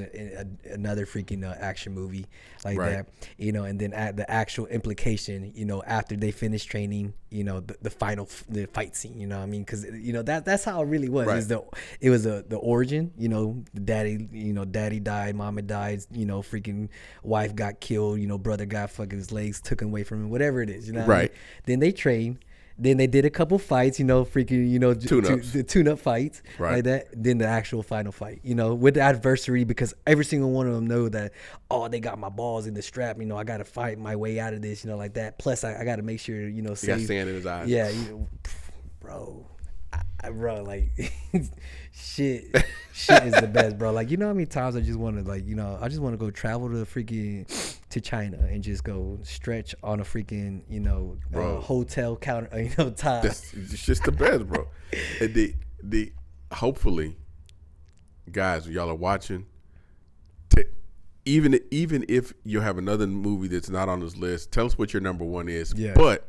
another freaking action movie like that. And then the actual implication, after they finish training, the fight scene. You know what I mean? Because that's how it really was. Right. It was the origin. The daddy died, mama died. Freaking wife got killed. Brother got fucking his legs taken away from him. Whatever it is. You know what I mean? Then they trained. Then they did a couple fights, tune-up fights like that. Then the actual final fight, with the adversary, because every single one of them know that, they got my balls in the strap. I got to fight my way out of this, like that. Plus, I got to make sure, he got sand in his eyes. Yeah, bro. Bro, shit is the best, bro. How many times I just want to, I just want to go travel to China and just go stretch on a freaking, hotel counter, time. It's just the best, bro. And hopefully, guys, y'all are watching. Even if you have another movie that's not on this list, tell us what your number one is. Yeah. But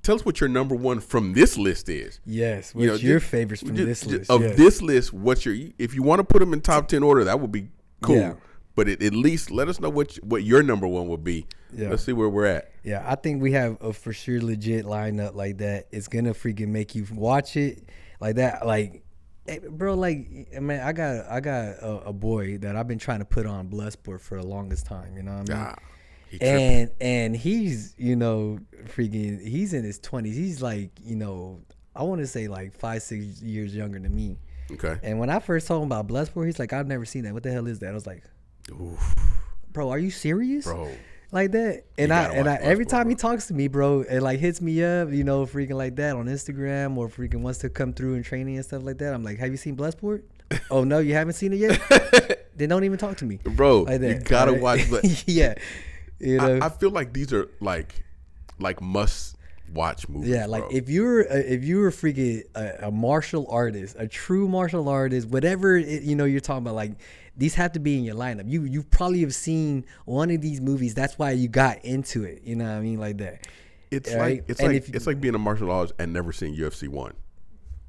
tell us what your number one from this list is. Yes, what's your favorites from this list? Of this list, if you want to put them in top 10 order, that would be cool. Yeah. But at least let us know what your number one would be. Yeah. Let's see where we're at. Yeah, I think we have a for sure legit lineup like that. It's gonna freaking make you watch it like that. Hey, bro, man, I got a boy that I've been trying to put on Bloodsport for the longest time. You know what I mean? And he's freaking he's in his 20s. He's I want to say 5-6 years younger than me. Okay. And when I first told him about Bloodsport, he's like, I've never seen that. What the hell is that? I was like, oof. Bro, are you serious? Bro. Like that? And I every time he talks to me, bro, it like hits me up, you know, freaking like that on Instagram, or freaking wants to come through in training and stuff like that. I'm like, have you seen Bloodsport? Oh no, you haven't seen it yet? Then don't even talk to me, bro. Like that. You gotta watch. Yeah, you know. I feel like these are like must watch movies. Yeah, like bro. if you were freaking a martial artist, a true martial artist, whatever you know you're talking about, like these have to be in your lineup. You probably have seen one of these movies. That's why you got into it. You know what I mean, like that. It's right? it's like being a martial artist and never seeing UFC 1.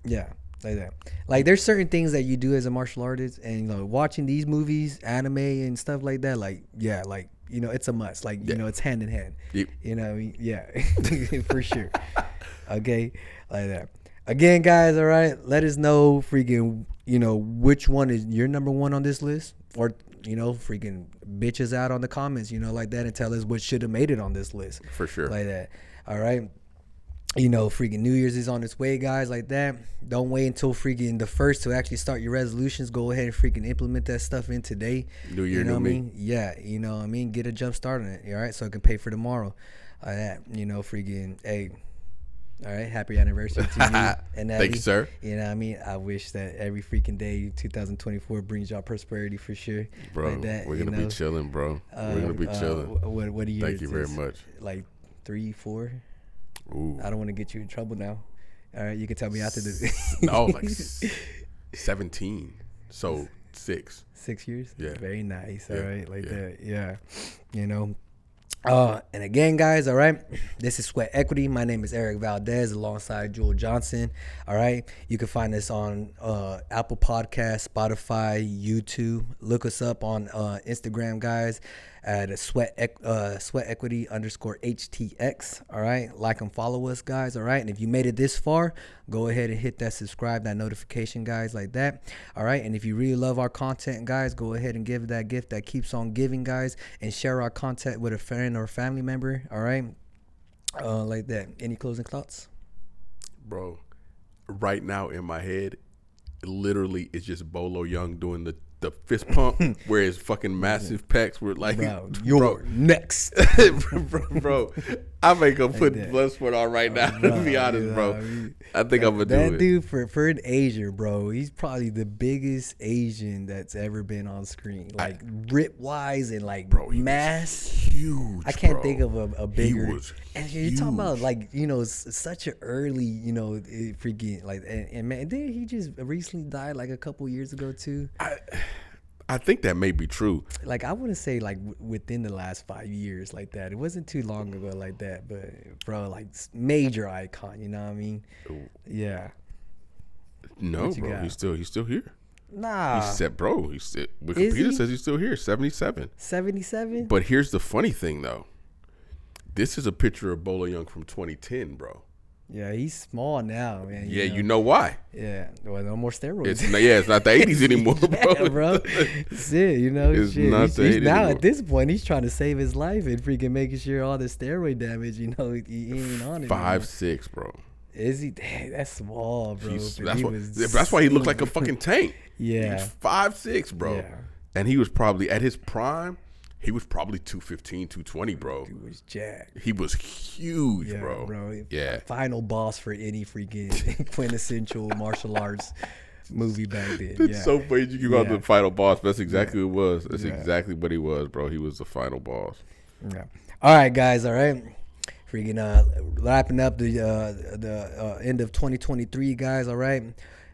Yeah, like that. Like there's certain things that you do as a martial artist, and you know, watching these movies, anime and stuff like that. Like yeah, like you know, it's a must. Like you know, it's hand in hand. Yep. You know, yeah, for sure. Okay, like that. Again, guys, all right. Let us know, freaking, you know, which one is your number one on this list, or you know, freaking bitch us out on the comments, you know, like that, and tell us what should have made it on this list. For sure. Like that. All right. You know, freaking New Year's is on its way, guys, like that. Don't wait until freaking the first to actually start your resolutions. Go ahead and freaking implement that stuff in today. New year, you know new what I me. mean? Yeah, you know what I mean? Get a jump start on it, all right? So it can pay for tomorrow. That, you know, freaking, hey, all right, happy anniversary to you. And Thank you, sir. You know what I mean? I wish that every freaking day 2024 brings y'all prosperity for sure. Bro, like that, we're going to be chilling, bro. We're going to be chilling. What do you Thank you very much. Like 3, 4? Ooh. I don't want to get you in trouble now. All right, you can tell me after this. No, like 17. So 6. 6 years? Yeah. Very nice. Yeah. All right, like that. Yeah. You know. And again, guys, all right, this is Sweat Equity. My name is Eric Valdez alongside Jules Johnson. All right, you can find us on Apple Podcasts, Spotify, YouTube. Look us up on Instagram, guys, at SweatEquity_HTX. All right, like and follow us, guys. All right, and if you made it this far, go ahead and hit that subscribe, that notification, guys, like that. All right, and if you really love our content, guys, go ahead and give that gift that keeps on giving, guys, and share our content with a friend or family member. All right, like that. Any closing thoughts? Bro, right now in my head, literally it's just Bolo Young doing the fist pump where his fucking massive pecs were like, you're next. bro, I may go put Bloodsport on right now, to be honest, bro. I think I'm going to do it. That dude, for an Asian, bro, he's probably the biggest Asian that's ever been on screen. Like, rip-wise and, like, bro, mass. Huge, I can't bro. think of a bigger. He was and you're talking about, like, you know, such an early, you know, freaking, like, and man, didn't he just recently died, like, a couple years ago, too? I think that may be true. Like, I wouldn't say, like, within the last 5 years like that. It wasn't too long ago like that. But, bro, like, major icon, you know what I mean? Yeah. No, bro, he's still here. Nah. He said, bro, Wikipedia says he's still here, 77. 77? But here's the funny thing, though. This is a picture of Bolo Young from 2010, bro. Yeah, he's small now, man. You know why? Yeah, well, no more steroids. It's not the 80s anymore, bro. Yeah, bro. It's it, you know. It's shit. not the 80s now anymore. at this point, he's trying to save his life and freaking making sure all the steroid damage, you know, he ain't on it. 5'6", bro. Is he? Dang, that's small, bro. That's why he looked like a fucking tank. Yeah. He's 5'6", bro. Yeah. And he was probably, at his prime, he was probably 215, 220, bro. He was jacked. He was huge, Yeah, bro. Yeah. Final boss for any freaking quintessential martial arts movie back then. It's so funny you give out the final boss. That's exactly what it was. That's exactly what he was, bro. He was the final boss. Yeah. All right, guys. All right. Freaking wrapping up the end of 2023, guys. All right.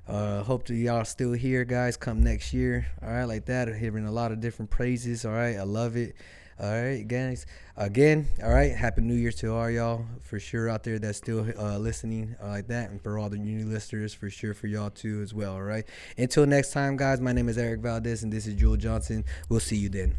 Hope that y'all still here, guys, come next year. All right, like that. Hearing a lot of different praises. All right, I love it. All right, guys. Again, all right, happy New Year to all y'all for sure out there that's still listening like that, and for all the new listeners for sure, for y'all too as well. All right, until next time, guys. My name is Eric Valdez, and this is Jules Johnson. We'll see you then.